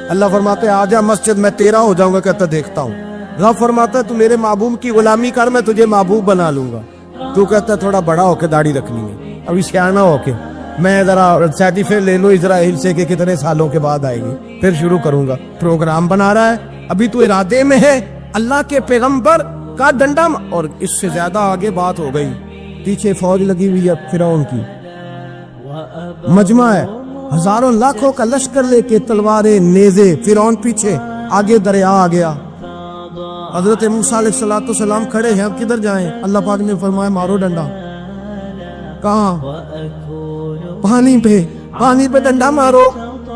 اللہ فرماتے ہیں آجا مسجد میں تیرا ہو جاؤں گا, کہتا دیکھتا ہوں. رب فرماتا ہے تو میرے محبوب کی غلامی کر, میں تجھے محبوب بنا لوں گا. تو کہتا ہے تھوڑا بڑا ہو کے داڑھی رکھنی ہے, ابھی سیانا ہو کے, میں ذرا سرٹیفکیٹ لے لو اسرائیل سے کہ کتنے سالوں کے بعد آئے گی, پھر شروع کروں گا. پروگرام بنا رہا ہے, ابھی تو ارادے میں ہے. اللہ کے پیغمبر کہا ڈنڈا اور اس سے زیادہ آگے بات ہو گئی. پیچھے فوج لگی ہوئی ہے فرعون کی, مجمع ہے, ہزاروں لاکھوں کا لشکر لے کے تلواریں نیزے, فرعون پیچھے, آگے دریا آ گیا. حضرت موسیٰ علیہ السلام کھڑے ہیں, اب کدھر جائیں؟ اللہ پاک نے فرمایا مارو ڈنڈا. کہاں؟ پانی پہ ڈنڈا مارو.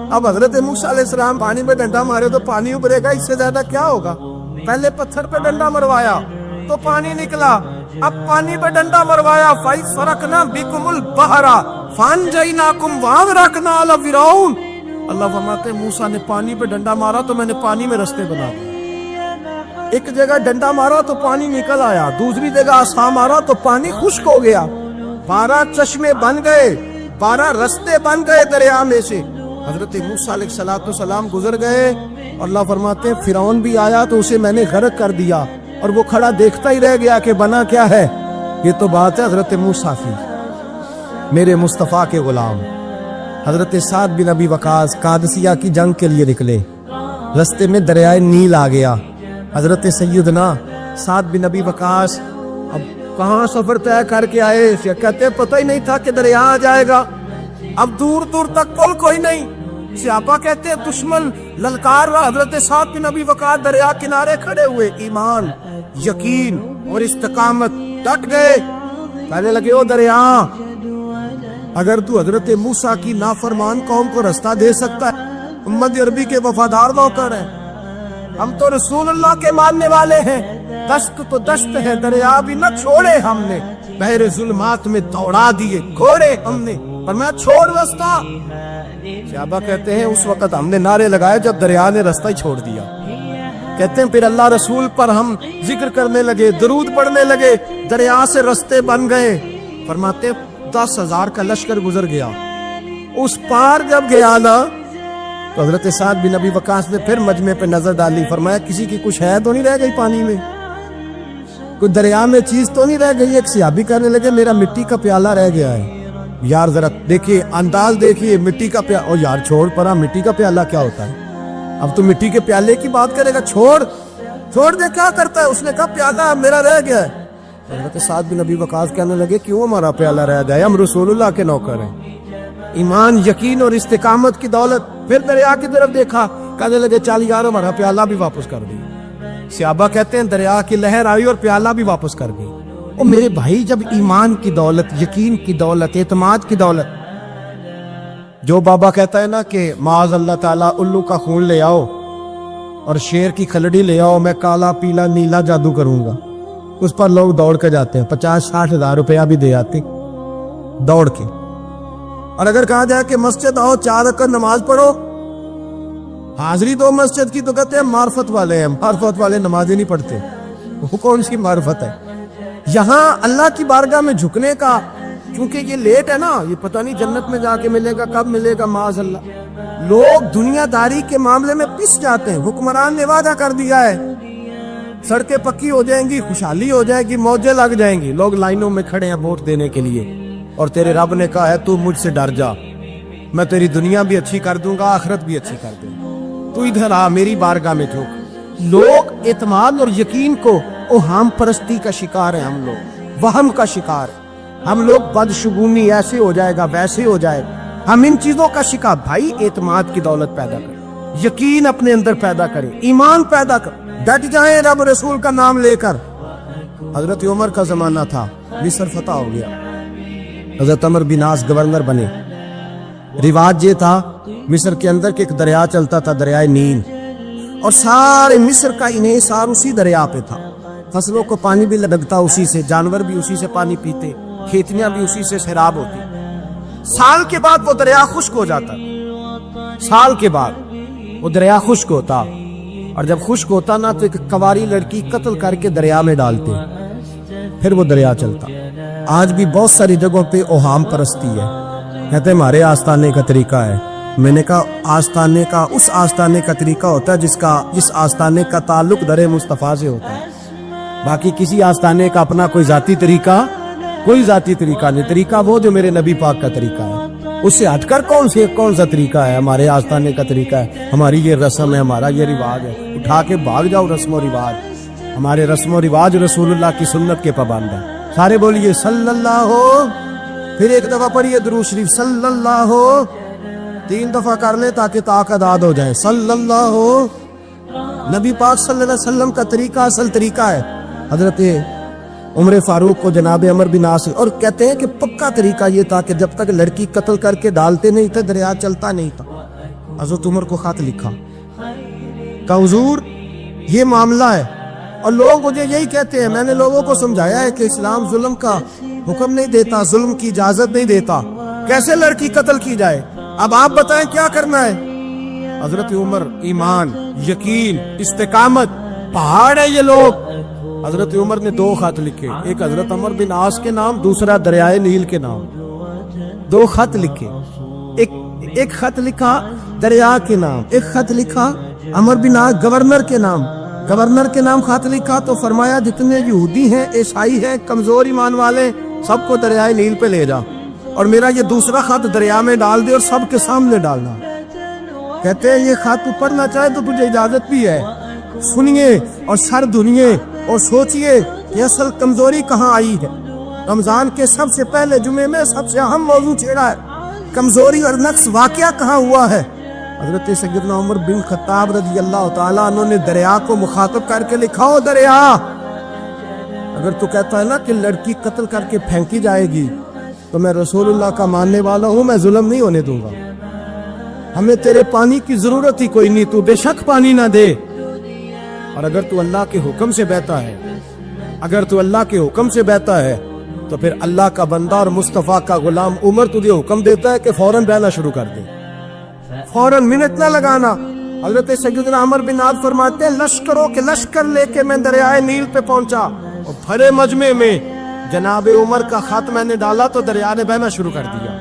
اب حضرت موسیٰ علیہ السلام پانی پہ ڈنڈا مارے تو پانی ابھرے گا, اس سے زیادہ کیا ہوگا؟ پہلے پتھر پہ ڈنڈا مروایا تو پانی نکلا, اب پانی پہ ڈنڈا مروایا. فَإِذْ بِكُمُ الْبَحْرَ فَأَنْجَيْنَاكُمْ وَأَغْرَقْنَا آلَ فِرْعَوْنَ. اللہ فرماتے موسیٰ نے پانی پہ ڈنڈا مارا تو میں نے پانی میں رستے بنا دیے. ایک جگہ ڈنڈا مارا تو پانی نکل آیا, دوسری جگہ آسا مارا تو پانی خشک ہو گیا. 12 چشمے بن گئے, 12 رستے بن گئے دریا میں سے. حضرت موسیٰ علیہ السلام گزر گئے. اللہ فرماتے ہیں فرعون بھی آیا تو اسے میں نے غرق کر دیا, اور وہ کھڑا دیکھتا ہی رہ گیا کہ بنا کیا ہے. یہ تو بات ہے حضرت موسیٰ کی, میرے مصطفیٰ کے غلام. حضرت سعد بن ابی وقاص قادسیہ کی جنگ کے لیے نکلے, رستے میں دریائے نیل آ گیا. حضرت سیدنا سعد بن ابی وقاص اب کہاں سفر طے کر کے آئے, کہتے پتہ ہی نہیں تھا کہ دریا آ جائے گا. اب دور دور تک پل کوئی نہیں. صحابہ کہتے دشمن للکار رہا, حضرت سعد بن ابی وقاص دریا کنارے کھڑے ہوئے, ایمان, یقین اور استقامت, ڈٹ گئے. کہنے لگے او دریا, اگر تو حضرت موسیٰ کی نافرمان قوم کو رستہ دے سکتا ہے, امت عربی کے وفادار نوکر ہیں, ہم تو رسول اللہ کے ماننے والے ہیں, دشت تو دشت ہے, دریا بھی نہ چھوڑے ہم نے, بحر ظلمات میں دوڑا دیے گھوڑے ہم نے, پر میں چھوڑ رستہ. صحابہ کہتے ہیں اس وقت ہم نے نعرے لگائے جب دریا نے رستہ ہی چھوڑ دیا. کہتے ہیں پھر اللہ رسول پر ہم ذکر کرنے لگے, درود پڑھنے لگے, دریا سے رستے بن گئے. فرماتے 10,000 کا لشکر گزر گیا. اس پار جب گیا نا تو حضرت سعد بن ابی وقاص نے پھر مجمع پہ نظر ڈالی, فرمایا کسی کی کچھ ہے تو نہیں رہ گئی پانی میں, کوئی دریا میں چیز تو نہیں رہ گئی. ایک صحابی کہنے لگے میرا مٹی کا پیالہ رہ گیا ہے. یار ذرا دیکھیے انداز دیکھیے, مٹی کا پیالہ, او یار چھوڑ پرا, مٹی کا پیالہ کیا ہوتا ہے, اب تو مٹی کے پیالے کی بات کرے گا, چھوڑ دے کیا کرتا ہے. اس نے کہا پیالہ میرا رہ گیا ہے. حضرت سعد بن ابی وقاص کہنے لگے کیوں ہمارا پیالہ رہ گیا, ہم رسول اللہ کے نوکر ہیں. ایمان, یقین اور استقامت کی دولت. پھر دریا کی طرف دیکھا, کہنے لگے چل یار ہمارا پیالہ بھی واپس کر دی. صحابہ کہتے ہیں دریا کی لہر آئی اور پیالہ بھی واپس کر گئی. اور میرے بھائی جب ایمان کی دولت, یقین کی دولت, اعتماد کی دولت, جو بابا کہتا ہے نا کہ معاذ اللہ تعالیٰ الو کا خون لے آؤ اور شیر کی کھلڑی لے آؤ, میں کالا پیلا نیلا جادو کروں گا, اس پر لوگ دوڑ کے جاتے ہیں, 50-60 ہزار روپیہ بھی دے آتے دوڑ کے. اور اگر کہا جائے کہ مسجد آؤ 4 رکعت نماز پڑھو, حاضری دو مسجد کی, تو کہتے ہیں معرفت والے ہیں, معرفت والے نمازیں نہیں پڑھتے. وہ کون سی معرفت ہے؟ یہاں اللہ کی بارگاہ میں جھکنے کا, کیونکہ یہ لیٹ ہے نا, یہ پتہ نہیں جنت میں جا کے ملے گا, کب ملے گا, معاذ اللہ. لوگ دنیا داری کے معاملے میں پس جاتے ہیں. حکمران نے وعدہ کر دیا ہے سڑکیں پکی ہو جائیں گی, خوشحالی ہو جائے گی, موجیں لگ جائیں گی, لوگ لائنوں میں کھڑے ہیں ووٹ دینے کے لیے, اور تیرے رب نے کہا ہے تو مجھ سے ڈر جا, میں تیری دنیا بھی اچھی کر دوں گا, آخرت بھی اچھی کر دوں گا, تو ادھر آ میری بارگاہ میں جھک. لوگ اعتماد اور یقین کو اوہام پرستی کا شکار ہیں, ہم لوگ وہم کا شکار ہیں, ہم لوگ بدشگونی, ایسے ہو جائے گا ویسے ہو جائے گا, ہم ان چیزوں کا شکار. بھائی اعتماد کی دولت پیدا کریں, یقین اپنے اندر پیدا کریں, ایمان پیدا کریں, ڈٹ جائیں رب رسول کا نام لے کر. حضرت عمر کا زمانہ تھا, مصر فتح ہو گیا, حضرت عمر بن عاص گورنر بنے. رواج یہ تھا مصر کے اندر کہ ایک دریا چلتا تھا, دریائے نیل, اور سارے مصر کا انحصار اسی دریا پہ تھا. فصلوں کو پانی بھی لگتا اسی سے, جانور بھی اسی سے پانی پیتے, کھیتیاں بھی اسی سے سیراب ہوتی. سال کے بعد وہ دریا خشک ہو جاتا, سال کے بعد وہ دریا خشک ہوتا, اور جب خشک ہوتا نا تو ایک کواری لڑکی قتل کر کے دریا میں ڈالتے, پھر وہ دریا چلتا. آج بھی بہت ساری جگہوں پہ اوہام پرستی ہے, کہتے ہیں ہمارے آستانے کا طریقہ ہے. میں نے کہا آستانے کا, اس آستانے کا طریقہ ہوتا ہے جس آستانے کا تعلق در مصطفیٰ سے ہوتا ہے. باقی کسی آستانے کا اپنا کوئی ذاتی طریقہ نہیں. طریقہ وہ جو میرے نبی پاک کا طریقہ ہے, اس سے ہٹ کر کون سا طریقہ ہے. ہمارے آستانے کا طریقہ ہے, ہماری یہ رسم ہے, ہمارا یہ رواج ہے. اٹھا کے بھاگ جاؤ رسم و رواج. ہمارے رسم و رواج رسول اللہ کی سنت کے پابند ہیں. سارے بولیے صلی اللہ ہو. پھر ایک دفعہ پڑھیے درود شریف صلی اللہ ہو. 3 دفعہ کر لیں تاکہ طاقت اعداد ہو جائے. صلی اللہ ہو. نبی پاک صلی اللہ علیہ وسلم کا طریقہ اصل طریقہ ہے. حضرت عمر فاروق کو جناب عمر بن عاص اور کہتے ہیں کہ پکا طریقہ یہ تھا کہ جب تک لڑکی قتل کر کے ڈالتے نہیں تھے دریا چلتا نہیں تھا. حضرت عمر کو خط لکھا کہ حضور یہ معاملہ ہے. اور لوگ مجھے یہی کہتے ہیں. میں نے لوگوں کو سمجھایا ہے کہ اسلام ظلم کا حکم نہیں دیتا, ظلم کی اجازت نہیں دیتا. کیسے لڑکی قتل کی جائے؟ اب آپ بتائیں کیا کرنا ہے؟ حضرت عمر ایمان, یقین, استقامت, پہاڑ ہے یہ لوگ. حضرت عمر نے 2 خط لکھے, ایک حضرت عمر بن عاص کے نام, دوسرا دریائے نیل کے نام. 2 خط لکھے. ایک خط لکھا دریا کے نام, ایک خط لکھا عمر بن عاص گورنر کے نام. گورنر کے نام خط لکھا تو فرمایا جتنے یہودی ہیں, عیسائی ہیں, کمزور ایمان والے, سب کو دریائے نیل پہ لے جا, اور میرا یہ دوسرا خط دریا میں ڈال دے اور سب کے سامنے ڈالنا. کہتے ہیں یہ خط تو پڑھنا چاہے تو تجھے اجازت بھی ہے. سنیے اور سر دھنیے اور سوچئے کہ اصل کمزوری کہاں آئی ہے. رمضان کے سب سے پہلے جمعے میں سب سے اہم موضوع چھیڑا ہے. کمزوری اور نقص واقعہ کہاں ہوا ہے؟ حضرت سیدنا عمر بن خطاب رضی اللہ تعالیٰ عنہ نے دریا کو مخاطب کر کے لکھا, ہو دریا, اگر تو کہتا ہے نا کہ لڑکی قتل کر کے پھینکی جائے گی تو میں رسول اللہ کا ماننے والا ہوں, میں ظلم نہیں ہونے دوں گا. ہمیں تیرے پانی کی ضرورت ہی کوئی نہیں, تو بے شک پانی نہ دے. اور اگر تو اللہ کے حکم سے بہتا ہے, اگر تو اللہ کے حکم سے بہتا ہے تو پھر اللہ کا بندہ اور مصطفیٰ کا غلام عمر تجھے حکم دیتا ہے کہ فوراً بہنا شروع کر دے, فوراً منٹ نہ لگانا. حضرت سیدنا عمر بن عاص فرماتے ہیں لشکروں کے لشکر لے کے میں دریائے نیل پہ پہنچا, اور بھرے مجمع میں جناب عمر کا خط میں نے ڈالا تو دریا نے بہنا شروع کر دیا.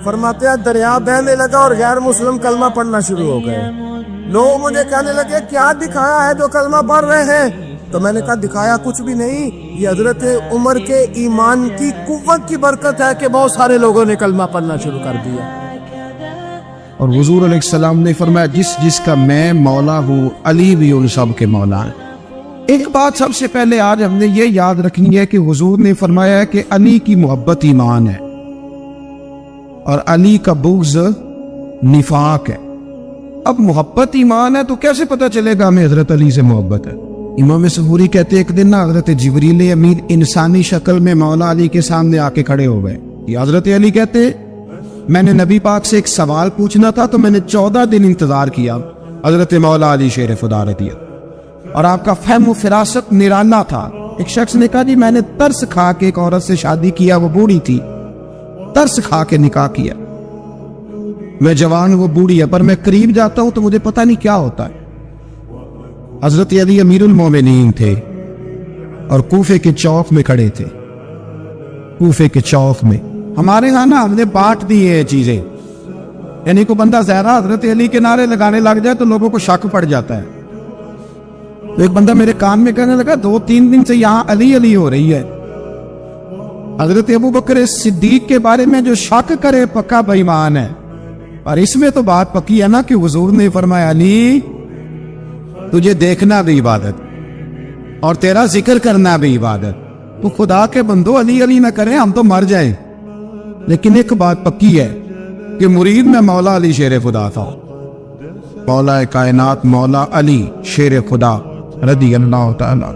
فرماتے ہیں دریا بہنے لگا اور غیر مسلم کلمہ پڑھنا شروع ہو گئے. لوگ مجھے کہنے لگے کیا دکھایا ہے جو کلمہ پڑھ رہے ہیں؟ تو میں نے کہا دکھایا کچھ بھی نہیں, یہ حضرت عمر کے ایمان کی قوت کی برکت ہے کہ بہت سارے لوگوں نے کلمہ پڑھنا شروع کر دیا. اور حضور علیہ السلام نے فرمایا جس جس کا میں مولا ہوں علی بھی ان سب کے مولا ہیں. ایک بات سب سے پہلے آج ہم نے یہ یاد رکھنی ہے کہ حضور نے فرمایا ہے کہ علی کی محبت ایمان ہے اور علی کا بغض نفاق ہے. اب محبت ایمان ہے تو کیسے پتہ چلے گا ہمیں حضرت علی سے محبت ہے؟ امام سحوری کہتے ایک دن نا حضرت جبریل امین انسانی شکل میں مولا علی کے سامنے آ کے کھڑے ہو گئے. یہ حضرت علی کہتے میں نے نبی پاک سے ایک سوال پوچھنا تھا تو میں نے 14 دن انتظار کیا. حضرت مولا علی شیر خدا رضی اللہ, اور آپ کا فہم و فراست نرالا تھا. ایک شخص نے کہا جی میں نے ترس کھا کے ایک عورت سے شادی کیا, وہ بوڑھی تھی, ترس کھا کے نکاح کیا. میں جوان, وہ بوڑھی ہے, پر میں قریب جاتا ہوں تو مجھے پتہ نہیں کیا ہوتا ہے. حضرت علی امیر المومنین تھے اور کوفے کے چوک میں کھڑے تھے. کوفے کے چوک میں ہمارے ہاں نا ہم نے بانٹ دی یہ چیزیں, یعنی کوئی بندہ زہرا حضرت علی کے نعرے لگانے لگ جائے تو لوگوں کو شک پڑ جاتا ہے. تو ایک بندہ میرے کان میں کہنے لگا 2-3 دن سے یہاں علی علی ہو رہی ہے. حضرت ابو بکر صدیق کے بارے میں جو شک کرے پکا بے ایمان ہے, اور اس میں تو بات پکی ہے نا کہ حضور نے فرمایا علی تجھے دیکھنا بھی عبادت اور تیرا ذکر کرنا بھی عبادت. تو خدا کے بندو علی علی نہ کریں, ہم تو مر جائیں. لیکن ایک بات پکی ہے کہ مرید میں مولا علی شیر خدا تھا. مولا کائنات مولا علی شیر خدا رضی اللہ تعالی.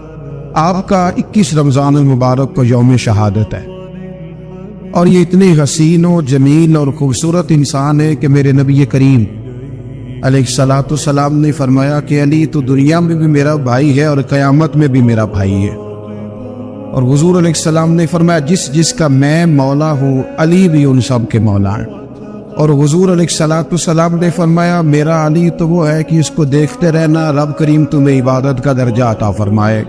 آپ کا 21 رمضان المبارک کو یوم شہادت ہے, اور یہ اتنی حسین و جمیل اور خوبصورت انسان ہے کہ میرے نبی کریم علیہ الصلوۃ والسلام نے فرمایا کہ علی تو دنیا میں بھی میرا بھائی ہے اور قیامت میں بھی میرا بھائی ہے. اور حضور علیہ السلام نے فرمایا جس جس کا میں مولا ہوں علی بھی ان سب کے مولا ہیں. اور حضور علیہ الصلوۃ والسلام نے فرمایا میرا علی تو وہ ہے کہ اس کو دیکھتے رہنا رب کریم تمہیں عبادت کا درجہ عطا فرمائے.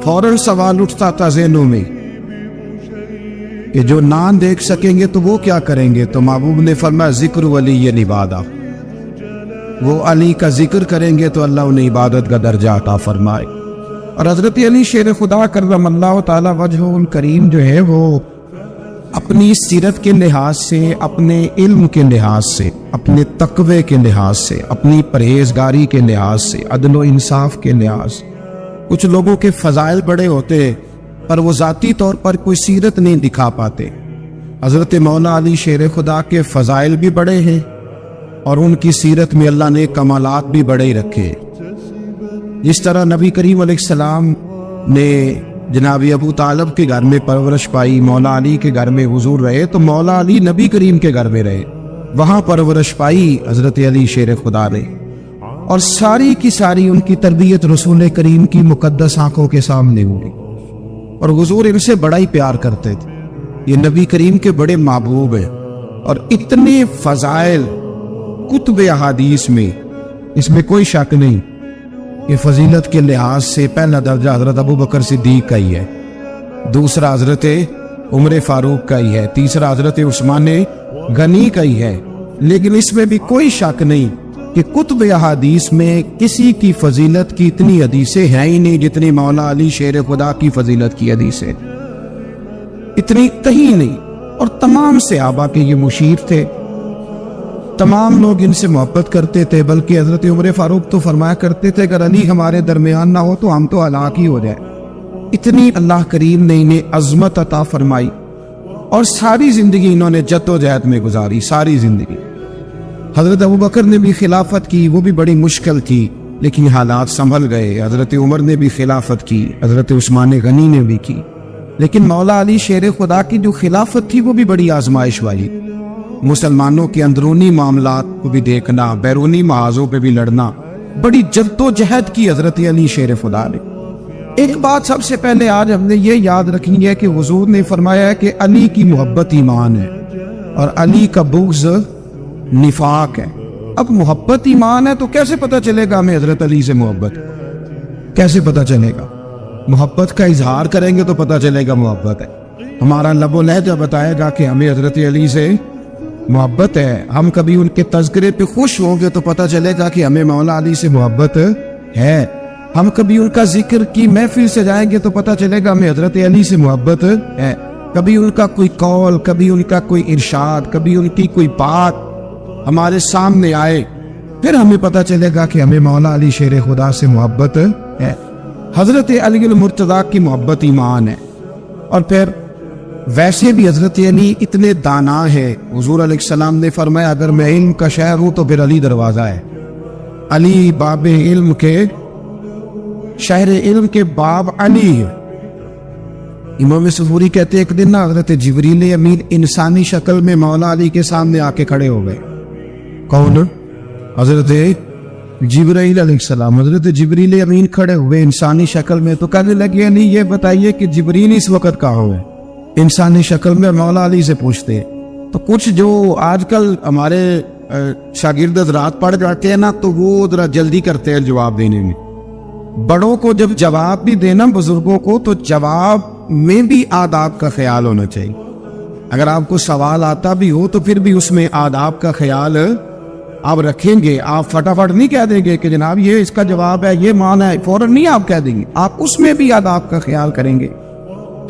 فوراً سوال اٹھتا تھا ذہنوں میں کہ جو نہ دیکھ سکیں گے تو وہ کیا کریں گے؟ تو محبوب نے فرمایا ذکر ولی عبادت, وہ علی کا ذکر کریں گے تو اللہ انہیں عبادت کا درجہ عطا فرمائے. اور حضرت علی شیر خدا کرم اللہ تعالی وجہ الکریم جو ہے وہ اپنی سیرت کے لحاظ سے, اپنے علم کے لحاظ سے, اپنے تقوی کے لحاظ سے, اپنی پرہیزگاری کے لحاظ سے, عدل و انصاف کے لحاظ سے کچھ لوگوں کے فضائل بڑے ہوتے پر وہ ذاتی طور پر کوئی سیرت نہیں دکھا پاتے. حضرت مولا علی شیر خدا کے فضائل بھی بڑے ہیں اور ان کی سیرت میں اللہ نے کمالات بھی بڑے ہی رکھے. جس طرح نبی کریم علیہ السلام نے جناب ابو طالب کے گھر میں پرورش پائی، مولا علی کے گھر میں حضور رہے، تو مولا علی نبی کریم کے گھر میں رہے، وہاں پرورش پائی حضرت علی شیر خدا نے، اور ساری کی ساری ان کی تربیت رسول کریم کی مقدس آنکھوں کے سامنے ہوئی، اور حضور ان سے بڑا ہی پیار کرتے تھے. یہ نبی کریم کے بڑے محبوب ہیں، اور اتنے فضائل کتب احادیث میں، اس میں کوئی شک نہیں کہ فضیلت کے لحاظ سے پہلا درجہ حضرت ابو بکر صدیق کا ہی ہے، دوسرا حضرت عمر فاروق کا ہی ہے، تیسرا حضرت عثمان غنی کا ہی ہے. لیکن اس میں بھی کوئی شک نہیں کہ کتب احادیث میں کسی کی فضیلت کی اتنی حدیثیں ہیں ہی نہیں جتنی مولا علی شیر خدا کی فضیلت کی حدیثیں، اتنی کہیں نہیں. اور تمام صحابہ کے یہ مشیر تھے، تمام لوگ ان سے محبت کرتے تھے، بلکہ حضرت عمر فاروق تو فرمایا کرتے تھے اگر علی ہمارے درمیان نہ ہو تو ہم تو ہلاک ہی ہو جائے. اتنی اللہ کریم نے انہیں عظمت عطا فرمائی، اور ساری زندگی انہوں نے جد و جہد میں گزاری، ساری زندگی. حضرت ابو بکر نے بھی خلافت کی، وہ بھی بڑی مشکل تھی لیکن حالات سنبھل گئے. حضرت عمر نے بھی خلافت کی، حضرت عثمان غنی نے بھی کی. لیکن مولا علی شیر خدا کی جو خلافت تھی وہ بھی بڑی آزمائش والی، مسلمانوں کے اندرونی معاملات کو بھی دیکھنا، بیرونی محاذوں پہ بھی لڑنا، بڑی جد و جہد کی حضرت علی شیر خدا نے. ایک بات سب سے پہلے آج ہم نے یہ یاد رکھنی ہے کہ حضور نے فرمایا ہے کہ علی کی محبت ایمان ہے اور علی کا بغض نفاق ہے. اب محبت ایمان ہے تو کیسے پتہ چلے گا ہمیں حضرت علی سے محبت؟ کیسے پتہ چلے گا؟ محبت کا اظہار کریں گے تو پتہ چلے گا محبت ہے. ہمارا لب و لہجہ بتائے گا کہ ہمیں حضرت علی سے محبت ہے. ہم کبھی ان کے تذکرے پہ خوش ہوں گے تو پتہ چلے گا کہ ہمیں مولا علی سے محبت ہے. ہم کبھی ان کا ذکر کی محفل سے جائیں گے تو پتہ چلے گا ہمیں حضرت علی سے محبت ہے. کبھی ان کا کوئی قول، کبھی ان کا کوئی ارشاد، کبھی ان کی کوئی بات ہمارے سامنے آئے، پھر ہمیں پتہ چلے گا کہ ہمیں مولا علی شیر خدا سے محبت ہے. حضرت علی المرتضیٰ کی محبت ایمان ہے. اور پھر ویسے بھی حضرت علی اتنے دانا ہے، حضور علیہ السلام نے فرمایا اگر میں علم کا شہر ہوں تو پھر علی دروازہ ہے. علی باب علم کے، شہر علم کے باب علی ہے. امام صفوری کہتے ایک دن نا حضرت جبریل امین انسانی شکل میں مولا علی کے سامنے آ کے کھڑے ہو گئے. کون؟ حضرت جبرائیل علیہ السلام. حضرت جبریل امین کھڑے ہوئے انسانی شکل میں، تو کہنے لگے علی یہ بتائیے کہ جبریل اس وقت کہاں ہوئے؟ انسانی شکل میں مولا علی سے پوچھتے. تو کچھ جو آج کل ہمارے شاگرد حضرات پڑھ جاتے ہیں نا تو وہ ذرا جلدی کرتے ہیں جواب دینے میں. بڑوں کو جب جواب بھی دینا بزرگوں کو تو جواب میں بھی آداب کا خیال ہونا چاہیے. اگر آپ کو سوال آتا بھی ہو تو پھر بھی اس میں آداب کا خیال آپ رکھیں گے. آپ فٹافٹ نہیں کہہ دیں گے کہ جناب یہ اس کا جواب ہے، یہ معنی ہے، فوراً نہیں آپ کہہ دیں گے، آپ اس میں بھی آداب کا خیال کریں گے.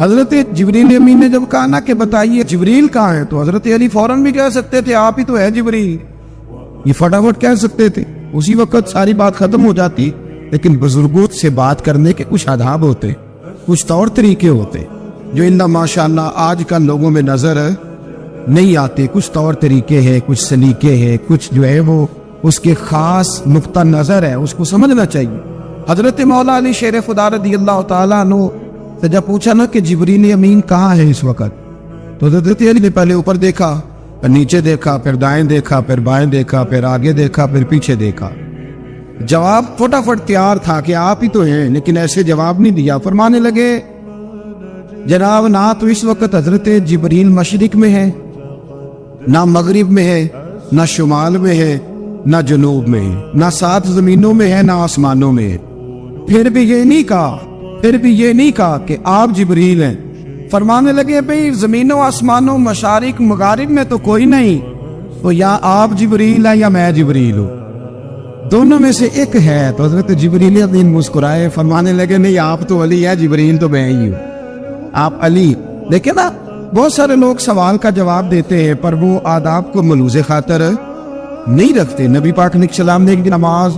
حضرت جبریل امین نے جب کہا نا کہ بتائیے جبریل کہاں ہے، تو حضرت علی فوراً بھی کہہ سکتے تھے آپ ہی تو ہے جبریل، یہ فٹافٹ کہہ سکتے تھے، اسی وقت ساری بات ختم ہو جاتی. لیکن بزرگوں سے بات کرنے کے کچھ آداب ہوتے، کچھ طور طریقے ہوتے جو اللہ ماشاءاللہ آج کل لوگوں میں نظر نہیں آتے. کچھ طور طریقے ہیں، کچھ سلیقے ہیں، کچھ جو ہے وہ اس کے خاص نقطہ نظر ہے، اس کو سمجھنا چاہیے. حضرت مولا علی شیر خدا رضی اللہ تعالیٰ عنہ سے جب پوچھا نا کہ جبریل امین کہاں ہے اس وقت، تو حضرت علی نے پہلے اوپر دیکھا، پھر نیچے دیکھا، پھر دائیں دیکھا، پھر بائیں دیکھا، پھر آگے دیکھا، پھر پیچھے دیکھا. جواب فٹافٹ تیار تھا کہ آپ ہی تو ہیں، لیکن ایسے جواب نہیں دیا. فرمانے لگے جناب نہ تو اس وقت حضرت جبریل مشرق میں ہے، نہ مغرب میں ہے، نہ شمال میں ہے، نہ جنوب میں ہے، نہ 7 زمینوں میں ہے، نہ آسمانوں میں ہے. پھر بھی یہ نہیں کہا کہ آپ جبریل ہیں. فرمانے لگے بھئی زمینوں آسمانوں مشارق مغارب میں تو کوئی نہیں، تو یا آپ جبریل ہیں یا میں جبریل ہوں، دونوں میں سے ایک ہے. تو حضرت جبریل امین مسکرائے، فرمانے لگے نہیں آپ تو علی ہے، جبریل تو میں ہی ہوں، آپ علی. لیکن نا بہت سارے لوگ سوال کا جواب دیتے ہیں پر وہ آداب کو ملوز خاطر نہیں رکھتے. نبی پاک علیہ السلام نے ایک دن نماز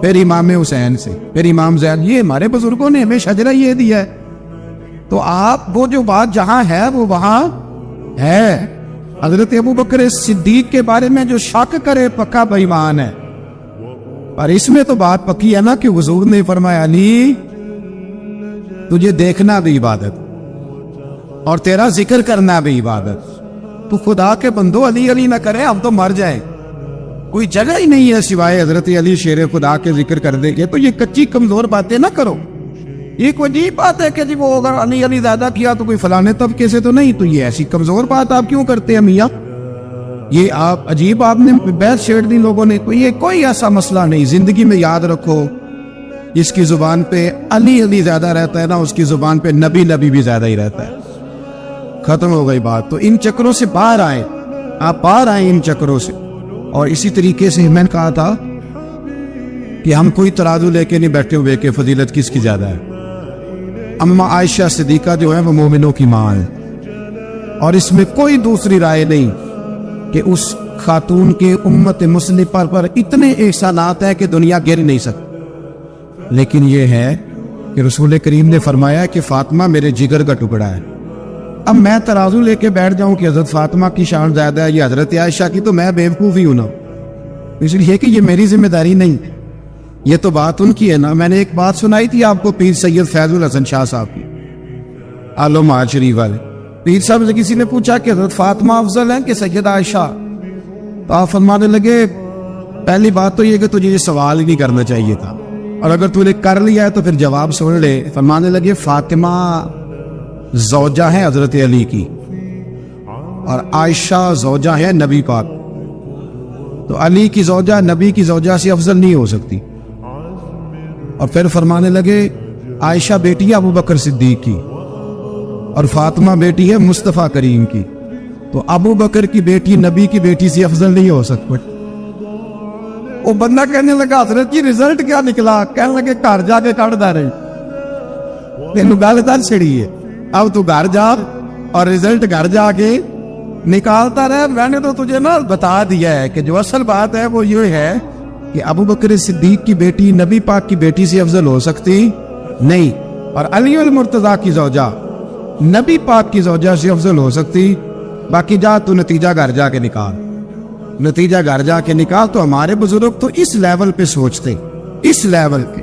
پھر امام حسین سے، پھر امام زید. یہ ہمارے بزرگوں نے ہمیں شجرہ یہ دیا ہے. تو آپ وہ جو بات جہاں ہے وہ وہاں ہے. حضرت ابو بکر صدیق کے بارے میں جو شک کرے پکا بے ایمان ہے. اور اس میں تو بات پکی ہے نا کہ حضور نے فرمایا علی تجھے دیکھنا بھی عبادت اور تیرا ذکر کرنا بھی عبادت. تو خدا کے بندو علی علی نہ کرے، ہم تو مر جائیں. کوئی جگہ ہی نہیں ہے سوائے حضرت علی شیر خدا کے ذکر کر دیں گے. تو یہ کچی کمزور باتیں نہ کرو. یہ کوئی عجیب بات ہے کہ جی وہ اگر علی علی زیادہ کیا تو کوئی فلانے طبقے سے تو نہیں. تو یہ ایسی کمزور بات آپ کیوں کرتے ہیں میاں؟ یہ آپ عجیب، آپ نے بحث چھیڑ دی لوگوں نے. تو یہ کوئی ایسا مسئلہ نہیں. زندگی میں یاد رکھو جس کی زبان پہ علی علی زیادہ رہتا ہے نا، اس کی زبان پہ نبی نبی بھی زیادہ ہی رہتا ہے. ختم ہو گئی بات. تو ان چکروں سے باہر آئیں، آپ باہر آئیں ان چکروں سے. اور اسی طریقے سے میں نے کہا تھا کہ ہم کوئی ترازو لے کے نہیں بیٹھے ہوئے کہ فضیلت کس کی زیادہ ہے. اما عائشہ صدیقہ جو ہے وہ مومنوں کی ماں ہے، اور اس میں کوئی دوسری رائے نہیں کہ اس خاتون کے امت مسلمہ پر اتنے احسانات ہیں کہ دنیا گر نہیں سکتی. لیکن یہ ہے کہ رسول کریم نے فرمایا کہ فاطمہ میرے جگر کا ٹکڑا ہے. اب میں ترازو لے کے بیٹھ جاؤں کہ حضرت فاطمہ کی شان زیادہ ہے یا حضرت عائشہ کی، تو میں بیوقوف ہی ہوں نا. اس لیے کہ یہ میری ذمہ داری نہیں، یہ تو بات ان کی ہے نا. میں نے ایک بات سنائی تھی آپ کو پیر سید فیض الحسن شاہ صاحب کی، آل و معاد شریف والے. پیر صاحب سے کسی نے پوچھا کہ حضرت فاطمہ افضل ہیں کہ سید عائشہ؟ تو آپ فرمانے لگے پہلی بات تو یہ کہ تجھے یہ سوال ہی نہیں کرنا چاہیے تھا، اور اگر تو نے کر لیا ہے تو پھر جواب سن لے. فرمانے لگے فاطمہ زوجہ ہے حضرت علی کی، اور عائشہ زوجہ ہے نبی پاک. تو علی کی زوجہ نبی کی زوجہ سے افضل نہیں ہو سکتی. اور پھر فرمانے لگے عائشہ بیٹی ہے ابو بکر صدیق کی، اور فاطمہ بیٹی ہے مصطفیٰ کریم کی. تو ابو بکر کی بیٹی نبی کی بیٹی سے افضل نہیں ہو سکتی. وہ بندہ کہنے لگا حضرت جی رزلٹ کیا نکلا؟ کہنے لگے گھر جا کے کٹ دا رہی. تینوں گل تر چھڑی ہے، اب تو گھر جا اور رزلٹ گھر جا کے نکالتا رہے. میں نے تو تجھے نا بتا دیا ہے کہ جو اصل بات ہے وہ یہ ہے کہ ابو بکر صدیق کی بیٹی نبی پاک کی بیٹی سے افضل ہو سکتی نہیں، اور علی المرتضیٰ کی زوجہ نبی پاک کی زوجہ سے افضل ہو سکتی. باقی جا تو نتیجہ گھر جا کے نکال، نتیجہ گھر جا کے نکال. تو ہمارے بزرگ تو اس لیول پہ سوچتے، اس لیول پہ.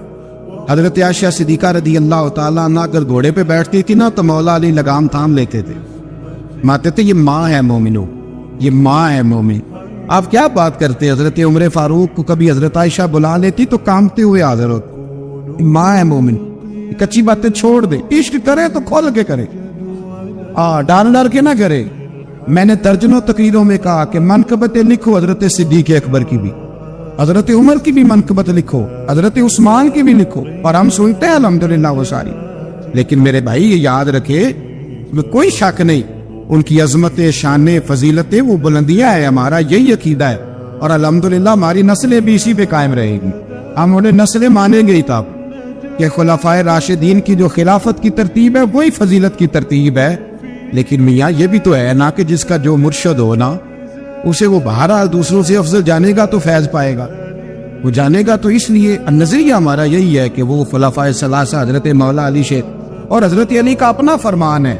حضرت عائشہ صدیقہ رضی اللہ تعالیٰ عنہ اگر گھوڑے پہ بیٹھتی تھی نا تو مولا علی لگام تھام لیتے تھے، ماتے تھے یہ ماں ہے مومنوں، یہ ماں ہے مومن. آپ کیا بات کرتے؟ حضرت عمر فاروق کو کبھی حضرت عائشہ بلا لیتی تو کامتے ہوئے حاضر ہوتے. ماں ہے مومن. کچی باتیں چھوڑ دے، عشق کرے تو کھول کے کرے، ڈر کے نہ کرے. میں نے درجنوں تقریروں میں کہا کہ منقبتیں لکھو حضرت صدیق اکبر کی بھی، حضرت عمر کی بھی منقبت لکھو، حضرت عثمان کی بھی لکھو، اور ہم سنتے ہیں الحمدللہ وہ ساری. لیکن میرے بھائی یہ یاد رکھے، کوئی شک نہیں ان کی عظمتیں، شانیں، فضیلتیں، وہ بلندیاں ہیں. ہمارا یہی عقیدہ ہے، اور الحمدللہ ہماری نسلیں بھی اسی پہ قائم رہے گی. ہم انہیں نسلیں مانیں گے ہی تب کہ خلفائے راشدین کی جو خلافت کی ترتیب ہے وہی فضیلت کی ترتیب ہے. لیکن میاں یہ بھی تو ہے نا کہ جس کا جو مرشد ہو نا اسے وہ بہرحال دوسروں سے افضل جانے گا تو فیض پائے گا، وہ جانے گا. تو اس لیے نظریہ ہمارا یہی ہے کہ وہ خلفائے ثلاثہ حضرت مولا علی شیخ اور حضرت علی کا اپنا فرمان ہے.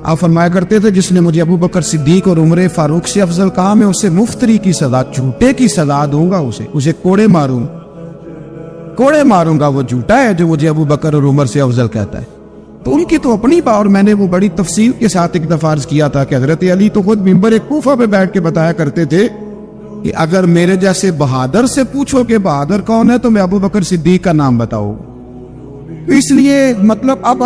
آپ فرمایا کرتے تھے جس نے مجھے ابو بکر صدیق اور عمر فاروق سے افضل کہا میں اسے مفتری کی سزا، جھوٹے کی سزا دوں گا، اسے کوڑے ماروں گا. وہ جھوٹا ہے جو مجھے ابو بکر اور عمر سے افضل کہتا ہے. تو ان کی تو اپنی بات، اور میں نے وہ بڑی تفصیل کے ساتھ ایک دفعہ عرض کیا تھا کہ حضرت علی تو خود منبر کوفہ پہ بیٹھ کے بتایا کرتے تھے کہ اگر میرے جیسے بہادر سے پوچھو کہ بہادر کون ہے تو میں ابو بکر صدیق کا نام بتاؤں. اس لیے مطلب اب